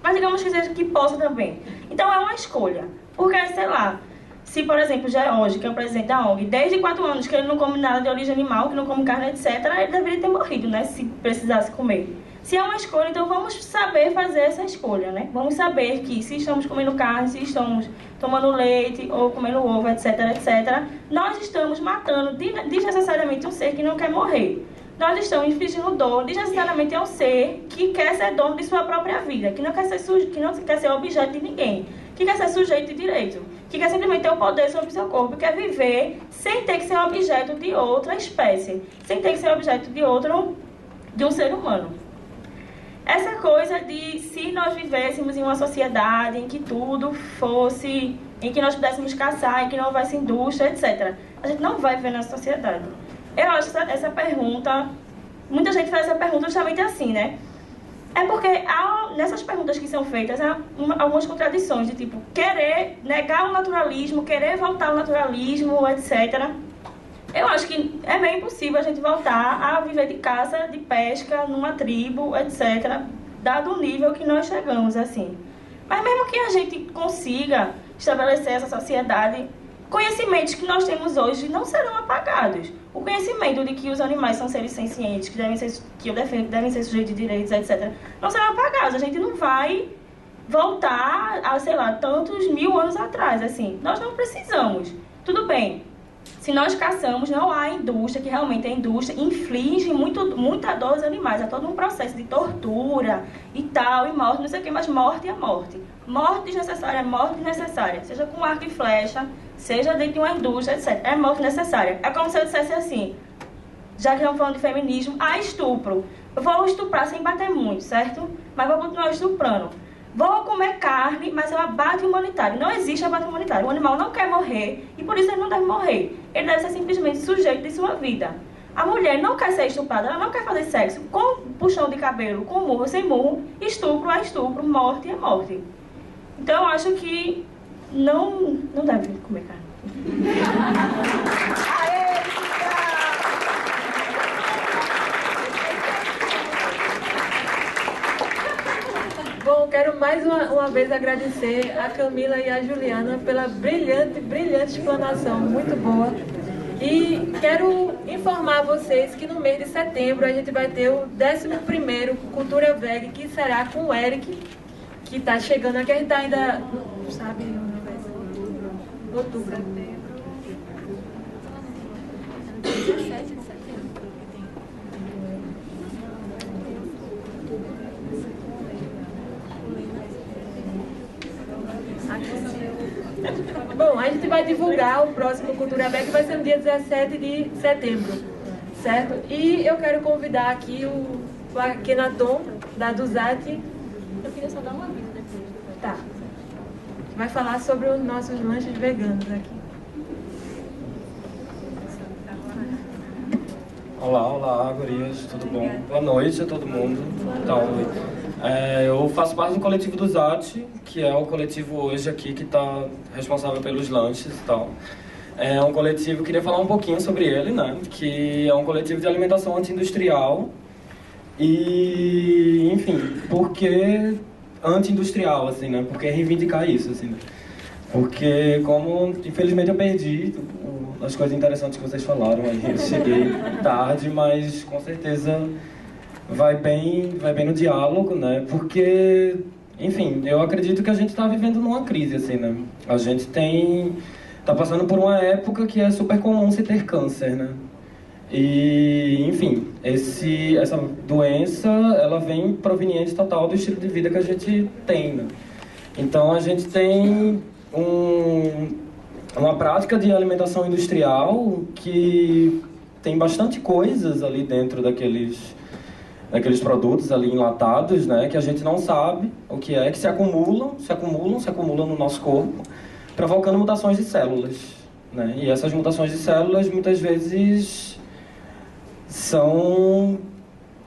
Speaker 4: Mas digamos que seja que possa também. Então, é uma escolha. Porque, sei lá, se, por exemplo, George, que é o presidente da ONG, desde 4 anos que ele não come nada de origem animal, que não come carne, etc., ele deveria ter morrido, né? Se precisasse comer. Se é uma escolha, então vamos saber fazer essa escolha, né? Vamos saber que se estamos comendo carne, se estamos tomando leite ou comendo ovo, etc, etc, nós estamos matando desnecessariamente um ser que não quer morrer. Nós estamos infligindo dor desnecessariamente a um ser que quer ser dono de sua própria vida, que não quer ser objeto de ninguém, que quer ser sujeito de direito, que quer simplesmente ter o poder sobre o seu corpo, quer viver sem ter que ser objeto de outra espécie, sem ter que ser objeto de um ser humano. Essa coisa de se nós vivêssemos em uma sociedade em que tudo fosse, em que nós pudéssemos caçar, em que não houvesse indústria, etc. A gente não vai viver nessa sociedade. Eu acho essa pergunta, muita gente faz essa pergunta justamente assim, né? É porque nessas perguntas que são feitas há algumas contradições, de tipo, querer negar o naturalismo, querer voltar ao naturalismo, etc.
Speaker 3: Eu acho que é meio impossível a gente voltar a viver de caça, de pesca, numa tribo, etc., dado o nível que nós chegamos, assim. Mas mesmo que a gente consiga estabelecer essa sociedade, conhecimentos que nós temos hoje não serão apagados. O conhecimento de que os animais são seres sencientes, que eu defendo que devem ser sujeitos de direitos, etc., não serão apagados. A gente não vai voltar a, sei lá, tantos mil anos atrás, assim. Nós não precisamos. Tudo bem. Se nós caçamos, não há indústria, que realmente a indústria inflige muita dor aos animais. Há todo um processo de tortura e tal, e morte, não sei o que, mas morte é morte. Morte desnecessária é morte desnecessária. Seja com arco e flecha, seja dentro de uma indústria, etc. É morte necessária. É como se eu dissesse assim, já que estamos falando de feminismo, há estupro. Eu vou estuprar sem bater muito, certo? Mas vou continuar estuprando. Vou comer carne, mas é um abate humanitário. Não existe abate humanitário. O animal não quer morrer e por isso ele não deve morrer. Ele deve ser simplesmente sujeito de sua vida. A mulher não quer ser estuprada, ela não quer fazer sexo com puxão de cabelo, com murro, sem murro. Estupro é estupro, morte é morte. Então eu acho que não deve comer carne.
Speaker 1: Bom, quero mais uma vez agradecer a Camila e a Juliana pela brilhante explanação, muito boa. E quero informar vocês que no mês de setembro a gente vai ter o 11º Cultura Veg, que será com o Eric, que está chegando aqui. A gente está ainda, não sabe onde vai ser. Outubro. 17 de setembro. Bom, a gente vai divulgar o próximo Cultura Veg, que vai ser no dia 17 de setembro, certo? E eu quero convidar aqui o Akhenaton, da Duzati. Eu queria só dar uma aviso depois. Tá. Vai falar sobre os nossos lanches veganos aqui.
Speaker 8: Olá, gurias, tudo bom? Boa noite a todo mundo. Então, eu faço parte do coletivo do Zati, que é o coletivo hoje aqui que está responsável pelos lanches e tal. É um coletivo, queria falar um pouquinho sobre ele, né? Que é um coletivo de alimentação anti-industrial. E, enfim, por que anti-industrial, assim, né? Por que reivindicar isso, assim, né? Porque, como, infelizmente, eu perdi as coisas interessantes que vocês falaram aí. Eu cheguei tarde, mas com certeza vai bem no diálogo, né? Porque, enfim, eu acredito que a gente está vivendo numa crise, assim, né? A gente tá passando por uma época que é super comum se ter câncer, né? E, enfim, essa doença, ela vem proveniente total do estilo de vida que a gente tem, né? Então, a gente tem uma prática de alimentação industrial que tem bastante coisas ali dentro daqueles produtos ali enlatados, né, que a gente não sabe o que é, que se acumulam no nosso corpo, provocando mutações de células, né? E essas mutações de células muitas vezes são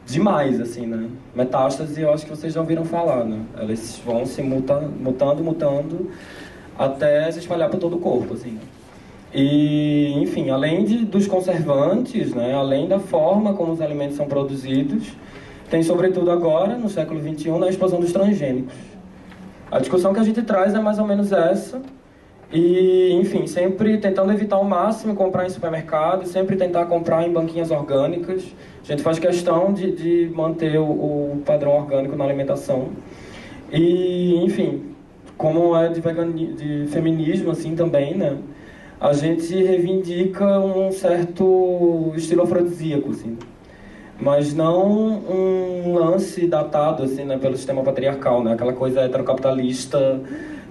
Speaker 8: demais, assim, né? Metástase, eu acho que vocês já ouviram falar, né? Elas vão se mutando até se espalhar por todo o corpo, assim. E, enfim, além dos conservantes, né, além da forma como os alimentos são produzidos, tem, sobretudo agora, no século XXI, a explosão dos transgênicos. A discussão que a gente traz é mais ou menos essa, e, enfim, sempre tentando evitar ao máximo comprar em supermercado, sempre tentar comprar em banquinhas orgânicas. A gente faz questão de manter o padrão orgânico na alimentação. E, enfim, como é de feminismo, assim, também, né? A gente reivindica um certo estilo afrodisíaco, assim. Mas não um lance datado, assim, né, pelo sistema patriarcal, né? Aquela coisa heterocapitalista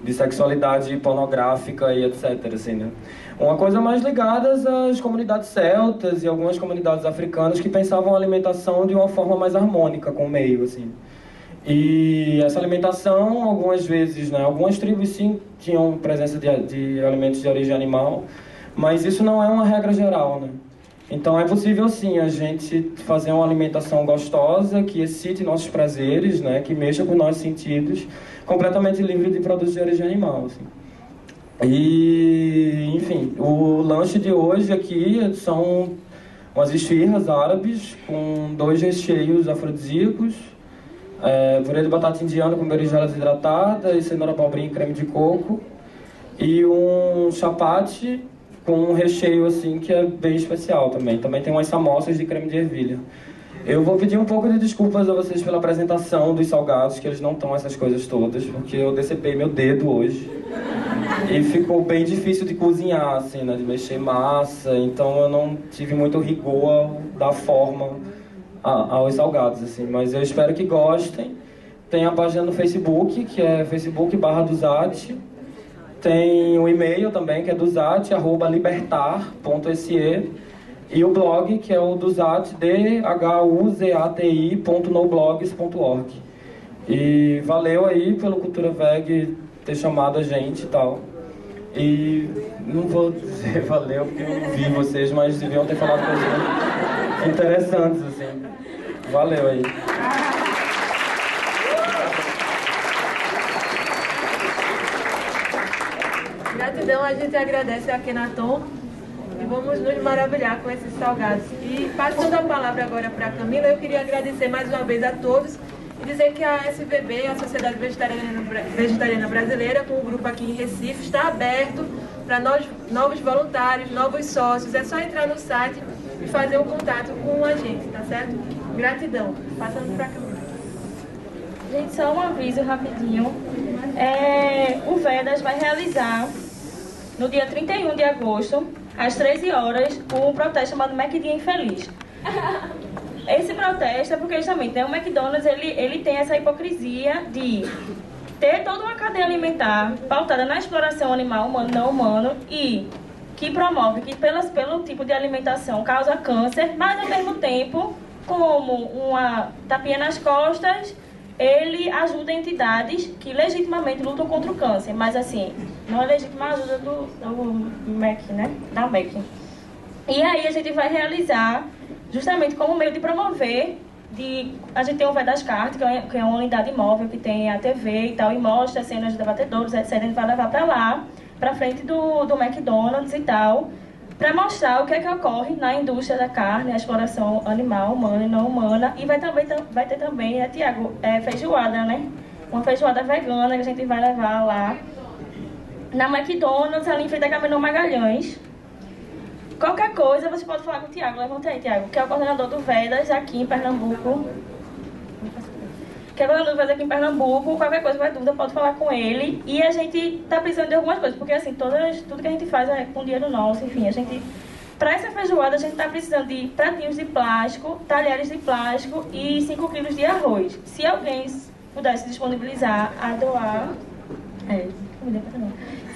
Speaker 8: de sexualidade pornográfica e etc, assim, né? Uma coisa mais ligada às comunidades celtas e algumas comunidades africanas que pensavam a alimentação de uma forma mais harmônica com o meio, assim. E essa alimentação, algumas vezes, né, algumas tribos sim tinham presença de alimentos de origem animal, mas isso não é uma regra geral, né? Então é possível sim a gente fazer uma alimentação gostosa, que excite nossos prazeres, né, que mexa com nossos sentidos, completamente livre de produtos de origem animal, assim. E, enfim, o lanche de hoje aqui são umas esfirras árabes com 2 recheios afrodisíacos, purê de batata indiana com berinjela desidratada e cenoura abobrinha e creme de coco, e um chapati com um recheio assim que é bem especial também. Também tem umas samosas de creme de ervilha. Eu vou pedir um pouco de desculpas a vocês pela apresentação dos salgados, que eles não estão essas coisas todas, porque eu decepei meu dedo hoje. E ficou bem difícil de cozinhar, assim, né, de mexer massa, então eu não tive muito rigor ao dar forma aos salgados, assim, mas eu espero que gostem. Tem a página no Facebook, que é facebook.com/Duzat. Tem o e-mail também, que é duzat@libertar.se. E o blog, que é o Duzat, dhuzati.noblogs.org. E valeu aí pelo Cultura Veg ter chamado a gente e tal. E não vou dizer valeu porque eu não vi vocês, mas deviam ter falado coisas interessantes, assim. Valeu aí.
Speaker 1: Gratidão, a gente agradece a Kenaton e vamos nos maravilhar com esses salgados. E passando a palavra agora para a Camila, eu queria agradecer mais uma vez a todos e dizer que a SVB, a Sociedade Vegetariana Brasileira, com o grupo aqui em Recife, está aberto para novos voluntários, novos sócios. É só entrar no site e fazer um contato com a gente, tá certo? Gratidão. Passando para a Camila.
Speaker 3: Gente, só um aviso rapidinho. O Vedas vai realizar, no dia 31 de agosto, às 13 horas, um protesto chamado McDia Infeliz. Esse protesto é porque, justamente, né, o McDonald's ele tem essa hipocrisia de ter toda uma cadeia alimentar pautada na exploração animal, humano, não humano, e que promove que, pelo tipo de alimentação, causa câncer, mas, ao mesmo tempo, como uma tapinha nas costas, ele ajuda entidades que legitimamente lutam contra o câncer, mas assim, não é legítima a ajuda do MEC, né? Da MEC. E aí a gente vai realizar, justamente como meio de promover, a gente tem o Vedascart, que é uma unidade móvel que tem a TV e tal, e mostra cenas de debatedores, etc. A gente vai levar para lá, para frente do McDonald's e tal, para mostrar o que é que ocorre na indústria da carne, a exploração animal, humana e não humana. E vai ter também, Tiago, feijoada, né? Uma feijoada vegana que a gente vai levar lá na McDonald's, ali em frente a Caminhão Magalhães. Qualquer coisa, você pode falar com o Tiago. Levanta aí, Tiago, que é o coordenador do Vedas aqui em Pernambuco. Aqui em Pernambuco, qualquer coisa, qualquer dúvida, pode falar com ele. E a gente tá precisando de algumas coisas, porque assim, tudo que a gente faz é com dinheiro nosso, enfim, para essa feijoada a gente tá precisando de pratinhos de plástico, talheres de plástico e 5 quilos de arroz. Se alguém pudesse disponibilizar a doar...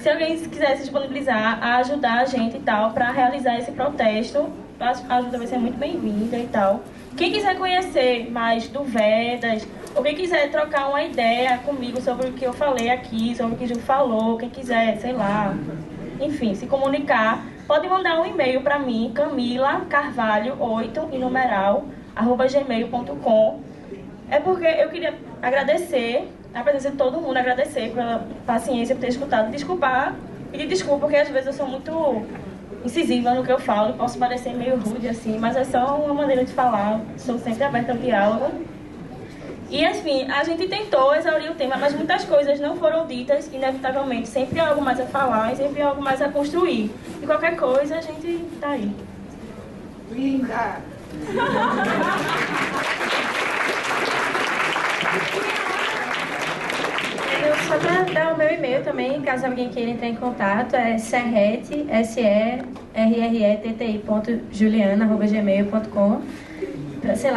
Speaker 3: Se alguém quiser se disponibilizar a ajudar a gente e tal, para realizar esse protesto, a ajuda vai ser muito bem-vinda e tal. Quem quiser conhecer mais do Vedas, ou quem quiser trocar uma ideia comigo sobre o que eu falei aqui, sobre o que o Ju falou, quem quiser, sei lá, enfim, se comunicar, pode mandar um e-mail para mim, camilacarvalho8@gmail.com. É porque eu queria agradecer a presença de todo mundo, agradecer pela paciência, por ter escutado, pedir desculpa, porque às vezes eu sou muito incisiva no que eu falo, posso parecer meio rude assim, mas é só uma maneira de falar, sou sempre aberta ao diálogo. E, enfim, a gente tentou exaurir o tema, mas muitas coisas não foram ditas, inevitavelmente. Sempre há algo mais a falar e sempre há algo mais a construir. E qualquer coisa, a gente tá aí.
Speaker 7: Linda!
Speaker 5: Só para dar o meu e-mail também, caso alguém queira entrar em contato, é serreti, serreti.juliana@gmail.com, sei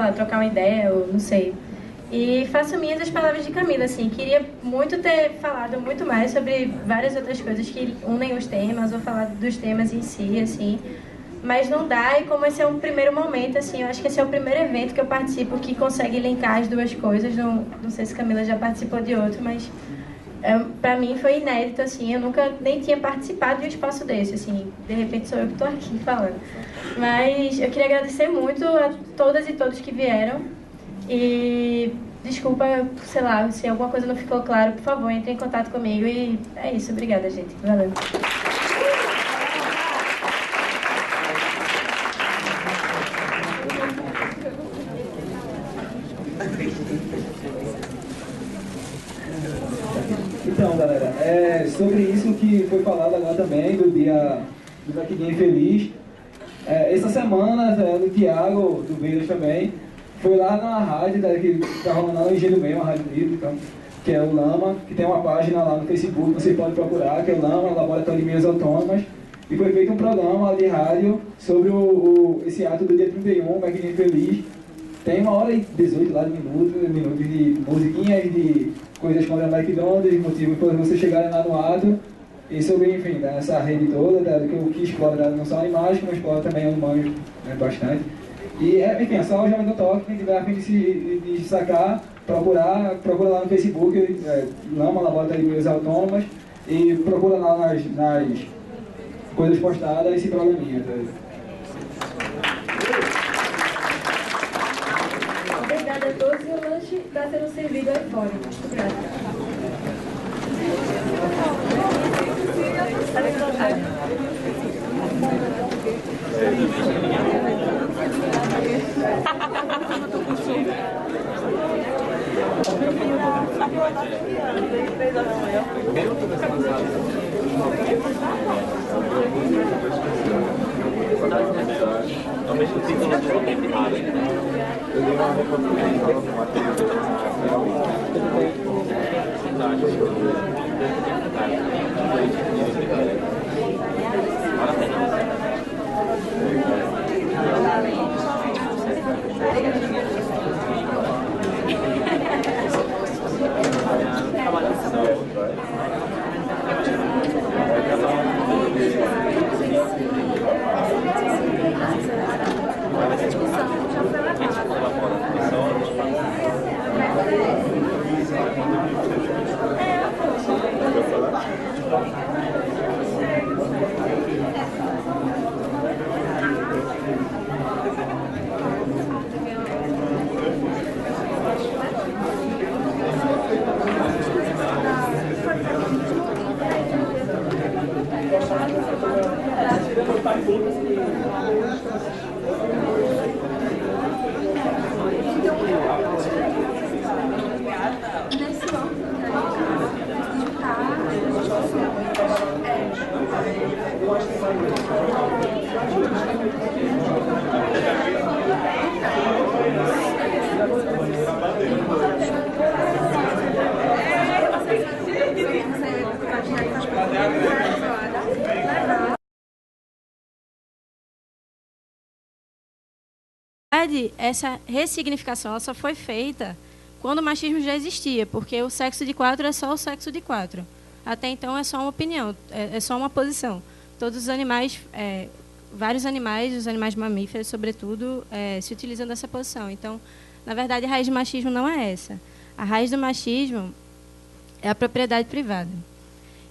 Speaker 5: lá, trocar uma ideia, ou não sei. E faço minhas as palavras de Camila, assim, queria muito ter falado muito mais sobre várias outras coisas que unem os temas, ou falar dos temas em si, assim, mas não dá, e como esse é um primeiro momento, assim, eu acho que esse é o primeiro evento que eu participo que consegue linkar as duas coisas, não sei se Camila já participou de outro, mas pra mim foi inédito, assim, eu nunca nem tinha participado de um espaço desse, assim, de repente sou eu que tô aqui falando. Mas eu queria agradecer muito a todas e todos que vieram, e Desculpa, sei lá, se alguma coisa não ficou claro, por favor, entre em contato comigo e é isso. Obrigada, gente. Valeu.
Speaker 9: Então, galera, sobre isso que foi falado agora também, do dia do Black Game Feliz. Essa semana, do Thiago, do Vênus também, foi lá na rádio, que tá rolando lá no Engenho Meio, uma rádio livre, que é o Lama, que tem uma página lá no Facebook, você pode procurar, que é o Lama, Laboratório de Minhas Autônomas, e foi feito um programa lá de rádio sobre esse ato do dia 31, Black Game Feliz. Tem 1h18 lá de minutos de musiquinhas, de coisas contra a McDonald's, motivos para você chegarem lá no ato. E sobre, enfim, essa rede toda, que o que explora não só animais, como explora também humanos, né, bastante. E, enfim, é só o Jovem do Toque, quem tiver a fim de sacar, procura lá no Facebook, Lama, Laboratório de Minhas Autônomas, e procura lá nas coisas postadas esse programinha.
Speaker 4: Obrigada a todos e o lanche está sendo servido aí fora. Muito obrigada.
Speaker 2: Essa ressignificação ela só foi feita quando o machismo já existia, porque o sexo de 4 é só o sexo de 4. Até então é só uma opinião, é só uma posição. Todos os animais, vários animais, os animais mamíferos, sobretudo, se utilizam dessa posição. Então, na verdade, a raiz do machismo não é essa. A raiz do machismo é a propriedade privada.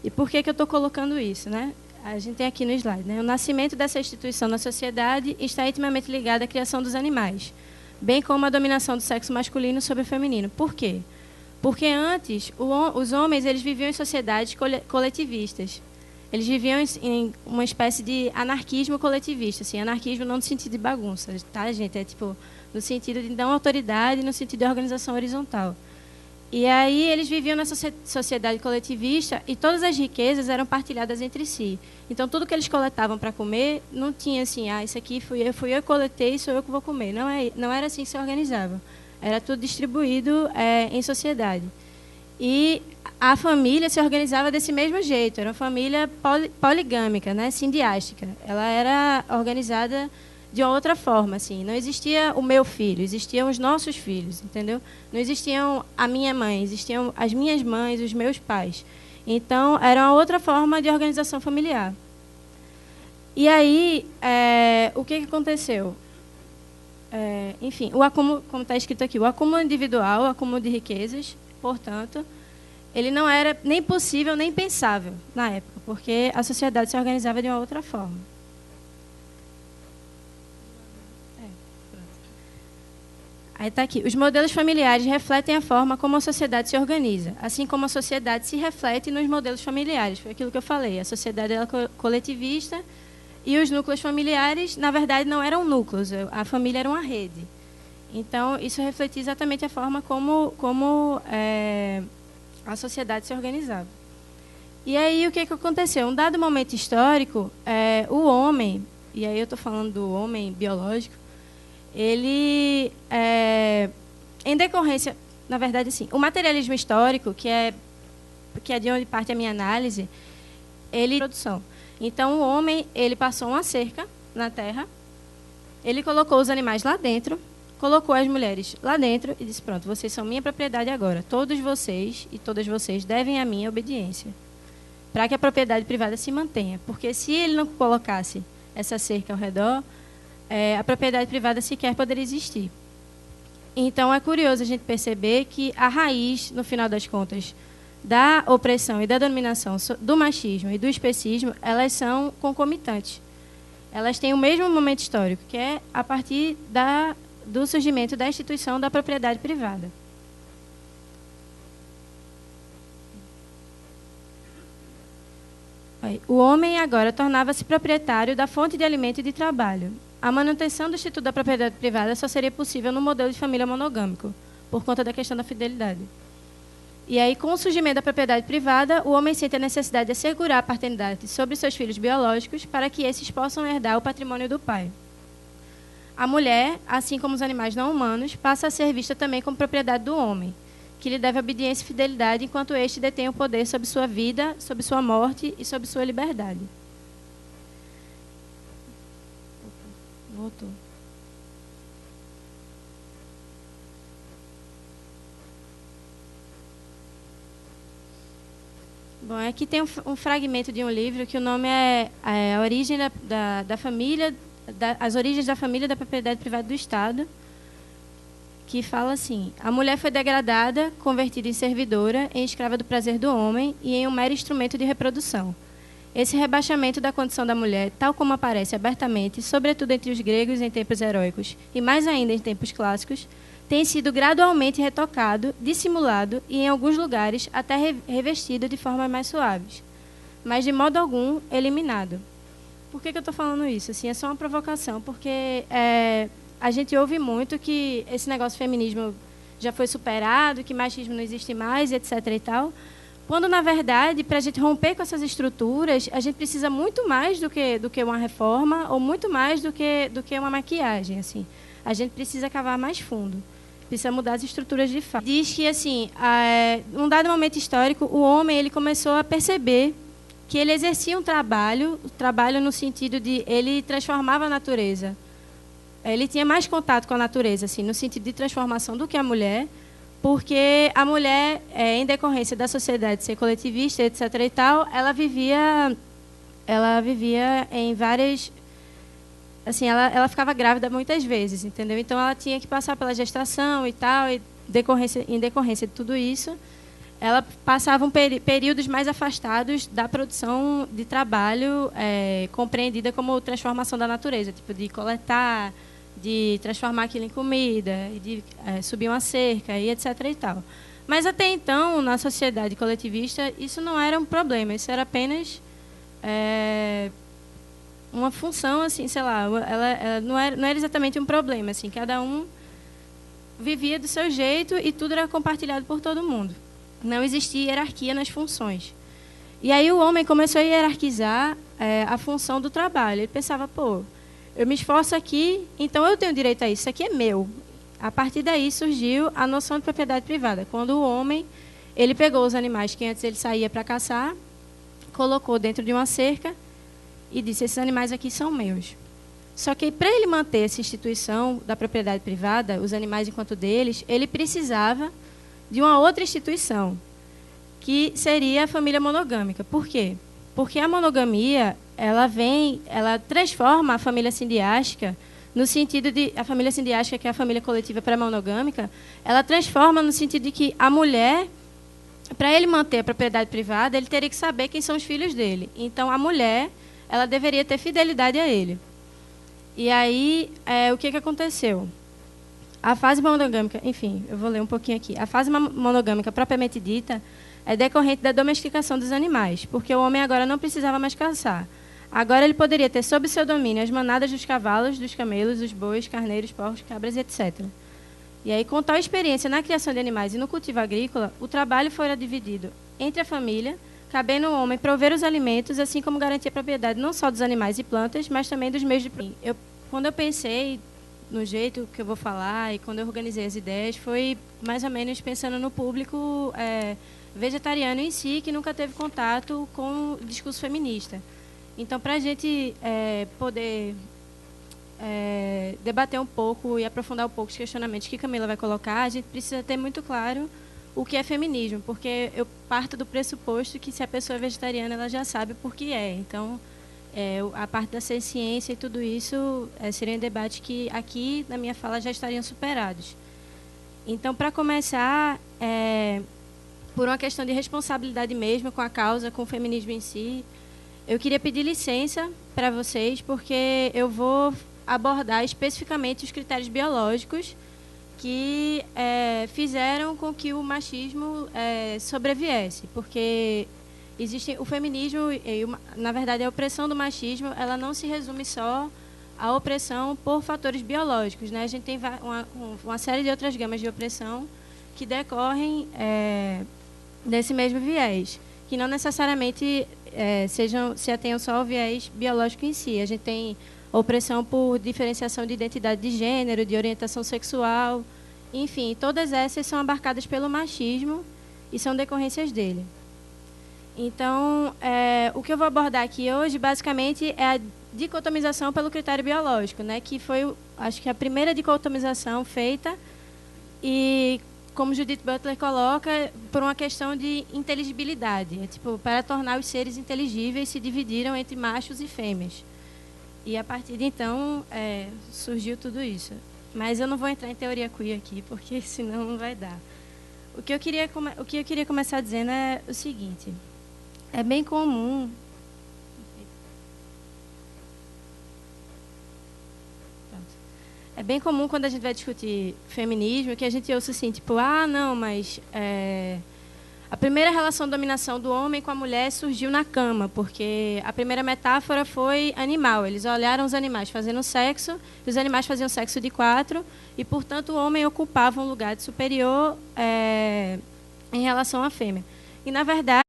Speaker 2: E por que eu estou colocando isso, né? A gente tem aqui no slide, né? O nascimento dessa instituição na sociedade está intimamente ligado à criação dos animais, bem como a dominação do sexo masculino sobre o feminino. Por quê? Porque antes, os homens eles viviam em sociedades coletivistas. Eles viviam em uma espécie de anarquismo coletivista. Assim, anarquismo não no sentido de bagunça, tá, gente? É tipo no sentido de não autoridade, no sentido de organização horizontal. E aí eles viviam nessa sociedade coletivista e todas as riquezas eram partilhadas entre si. Então, tudo que eles coletavam para comer, não tinha assim, isso aqui fui eu que coletei, sou eu que vou comer. Não era assim que se organizava. Era tudo distribuído em sociedade. E a família se organizava desse mesmo jeito. Era uma família poligâmica, né, sindiástica. Ela era organizada de uma outra forma, assim. Não existia o meu filho, existiam os nossos filhos, entendeu? Não existiam a minha mãe, existiam as minhas mães, os meus pais. Então, era uma outra forma de organização familiar. E aí, o que aconteceu? Enfim, o acúmulo, como está escrito aqui, o acúmulo individual, o acúmulo de riquezas, portanto, ele não era nem possível nem pensável na época, porque a sociedade se organizava de uma outra forma. Aí está aqui. Os modelos familiares refletem a forma como a sociedade se organiza, assim como a sociedade se reflete nos modelos familiares. Foi aquilo que eu falei. A sociedade era coletivista e os núcleos familiares, na verdade, não eram núcleos. A família era uma rede. Então, isso refletia exatamente a forma como a sociedade se organizava. E aí, o que aconteceu? Um dado momento histórico, o homem, e aí eu estou falando do homem biológico, ele, em decorrência, na verdade, assim, o materialismo histórico, que é de onde parte a minha análise, ele produção. Então, o homem, ele passou uma cerca na terra, ele colocou os animais lá dentro, colocou as mulheres lá dentro e disse, pronto, vocês são minha propriedade agora. Todos vocês e todas vocês devem a minha obediência, para que a propriedade privada se mantenha. Porque se ele não colocasse essa cerca ao redor, a propriedade privada sequer poderia existir. Então, é curioso a gente perceber que a raiz, no final das contas, da opressão e da dominação do machismo e do especismo, elas são concomitantes. Elas têm o mesmo momento histórico, que é a partir do surgimento da instituição da propriedade privada. O homem agora tornava-se proprietário da fonte de alimento e de trabalho. A manutenção do Instituto da Propriedade Privada só seria possível no modelo de família monogâmico, por conta da questão da fidelidade. E aí, com o surgimento da propriedade privada, o homem sente a necessidade de assegurar a paternidade sobre seus filhos biológicos para que esses possam herdar o patrimônio do pai. A mulher, assim como os animais não humanos, passa a ser vista também como propriedade do homem, que lhe deve obediência e fidelidade enquanto este detém o poder sobre sua vida, sobre sua morte e sobre sua liberdade. Voltou. Bom, aqui tem um fragmento de um livro que o nome é A Origem da Família, As Origens da Família da Propriedade Privada do Estado, que fala assim: a mulher foi degradada, convertida em servidora, em escrava do prazer do homem e em um mero instrumento de reprodução. Esse rebaixamento da condição da mulher, tal como aparece abertamente, sobretudo entre os gregos em tempos heróicos e mais ainda em tempos clássicos, tem sido gradualmente retocado, dissimulado e, em alguns lugares, até revestido de formas mais suaves, mas de modo algum eliminado. Por que eu estou falando isso? Assim, é só uma provocação, porque a gente ouve muito que esse negócio de feminismo já foi superado, que machismo não existe mais, etc. e tal, quando, na verdade, para a gente romper com essas estruturas, a gente precisa muito mais do que uma reforma ou muito mais do que uma maquiagem. Assim. A gente precisa cavar mais fundo, precisa mudar as estruturas de fato. Diz que, assim, num dado momento histórico, o homem ele começou a perceber que ele exercia um trabalho no sentido de ele transformava a natureza. Ele tinha mais contato com a natureza, assim, no sentido de transformação do que a mulher, porque a mulher, em decorrência da sociedade ser coletivista, etc. e tal, ela vivia em várias... Assim, ela ficava grávida muitas vezes, entendeu? Então, ela tinha que passar pela gestação e tal, e em decorrência de tudo isso, ela passava períodos mais afastados da produção de trabalho compreendida como transformação da natureza, tipo de coletar, de transformar aquilo em comida, de subir uma cerca, e etc. e tal. Mas, até então, na sociedade coletivista, isso não era um problema, isso era apenas uma função, assim, sei lá, ela não era exatamente um problema, assim, cada um vivia do seu jeito e tudo era compartilhado por todo mundo. Não existia hierarquia nas funções. E aí o homem começou a hierarquizar a função do trabalho. Ele pensava, pô, eu me esforço aqui, então eu tenho direito a isso, isso aqui é meu. A partir daí surgiu a noção de propriedade privada, quando o homem ele pegou os animais que antes ele saía para caçar, colocou dentro de uma cerca e disse, esses animais aqui são meus. Só que para ele manter essa instituição da propriedade privada, os animais enquanto deles, ele precisava de uma outra instituição, que seria a família monogâmica. Por quê? Porque a monogamia, ela transforma a família sindiástica no sentido de... A família sindiástica, que é a família coletiva pré-monogâmica, ela transforma no sentido de que a mulher, para ele manter a propriedade privada, ele teria que saber quem são os filhos dele. Então, a mulher, ela deveria ter fidelidade a ele. E aí, o que aconteceu? A fase monogâmica, enfim, eu vou ler um pouquinho aqui. A fase monogâmica, propriamente dita, é decorrente da domesticação dos animais, porque o homem agora não precisava mais caçar. Agora ele poderia ter sob seu domínio as manadas dos cavalos, dos camelos, dos bois, carneiros, porcos, cabras, etc. E aí, com tal experiência na criação de animais e no cultivo agrícola, o trabalho fora dividido entre a família, cabendo ao homem prover os alimentos, assim como garantir a propriedade não só dos animais e plantas, mas também dos meios de produção. Quando eu pensei no jeito que eu vou falar e quando eu organizei as ideias, foi mais ou menos pensando no público vegetariano em si, que nunca teve contato com o discurso feminista. Então, para a gente poder debater um pouco e aprofundar um pouco os questionamentos que Camila vai colocar, a gente precisa ter muito claro o que é feminismo, porque eu parto do pressuposto que se a pessoa é vegetariana, ela já sabe por que é. Então, a parte da ciência e tudo isso seria um debate que aqui, na minha fala, já estariam superados. Então, para começar, por uma questão de responsabilidade mesmo com a causa, com o feminismo em si, eu queria pedir licença para vocês, porque eu vou abordar especificamente os critérios biológicos que fizeram com que o machismo sobreviesse, porque existe o feminismo, na verdade, a opressão do machismo, ela não se resume só à opressão por fatores biológicos, né? A gente tem uma série de outras gamas de opressão que decorrem desse mesmo viés, que não necessariamente se atenham só ao viés biológico em si. A gente tem opressão por diferenciação de identidade de gênero, de orientação sexual, enfim, todas essas são abarcadas pelo machismo e são decorrências dele. Então, o que eu vou abordar aqui hoje, basicamente, é a dicotomização pelo critério biológico, né, que foi, acho que, a primeira dicotomização feita e, como Judith Butler coloca, por uma questão de inteligibilidade. Para tornar os seres inteligíveis, se dividiram entre machos e fêmeas. E, a partir de então, surgiu tudo isso. Mas eu não vou entrar em teoria queer aqui, porque senão não vai dar. O que eu queria começar dizendo é o seguinte. É bem comum... É bem comum, quando a gente vai discutir feminismo, que a gente ouça assim, não, mas a primeira relação de dominação do homem com a mulher surgiu na cama, porque a primeira metáfora foi animal. Eles olharam os animais fazendo sexo, e os animais faziam sexo de quatro, e, portanto, o homem ocupava um lugar de superior em relação à fêmea. E, na verdade,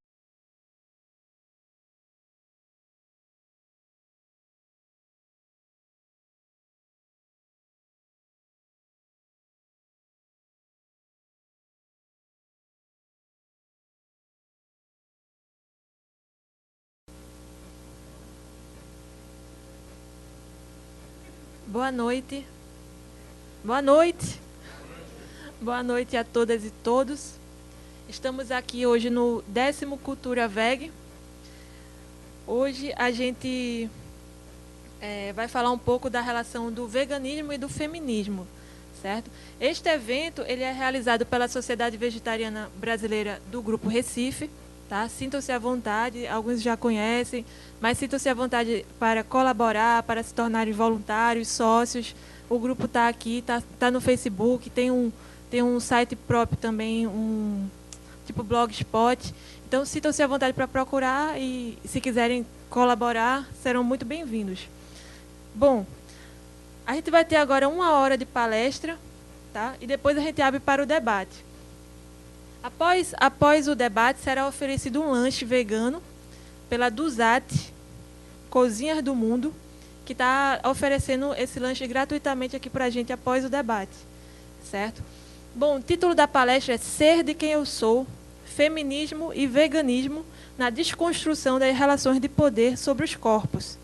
Speaker 1: boa noite. Boa noite. Boa noite a todas e todos. Estamos aqui hoje no 10º Cultura VEG. Hoje a gente vai falar um pouco da relação do veganismo e do feminismo, certo? Este evento ele é realizado pela Sociedade Vegetariana Brasileira do Grupo Recife. Tá? Sintam-se à vontade, alguns já conhecem, mas sintam-se à vontade para colaborar, para se tornarem voluntários, sócios. O grupo está aqui, está no Facebook, tem um site próprio também, tipo Blogspot. Então, sintam-se à vontade para procurar e, se quiserem colaborar, serão muito bem-vindos. Bom, a gente vai ter agora 1 hora de palestra, tá? E depois a gente abre para o debate. Após o debate, será oferecido um lanche vegano pela Duzat Cozinhas do Mundo, que está oferecendo esse lanche gratuitamente aqui para a gente após o debate, certo? Bom, o título da palestra é Ser de Quem Eu Sou, Feminismo e Veganismo na Desconstrução das Relações de Poder sobre os Corpos.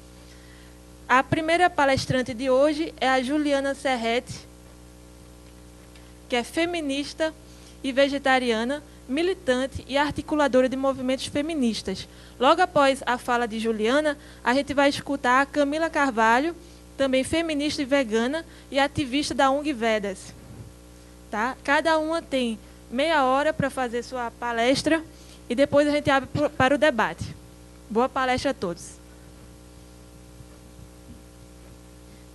Speaker 1: A primeira palestrante de hoje é a Juliana Serrete, que é feminista e vegetariana, militante e articuladora de movimentos feministas. Logo após a fala de Juliana, a gente vai escutar a Camila Carvalho, também feminista e vegana e ativista da ONG Vedas. Tá? Cada uma tem meia hora para fazer sua palestra e depois a gente abre para o debate. Boa palestra a todos.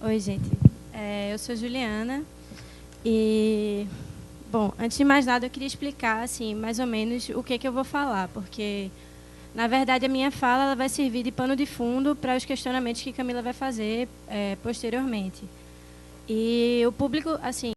Speaker 2: Oi, gente. Eu sou Juliana. E, bom, antes de mais nada, eu queria explicar, assim, mais ou menos o que eu vou falar, porque, na verdade, a minha fala ela vai servir de pano de fundo para os questionamentos que Camila vai fazer posteriormente. E o público, assim,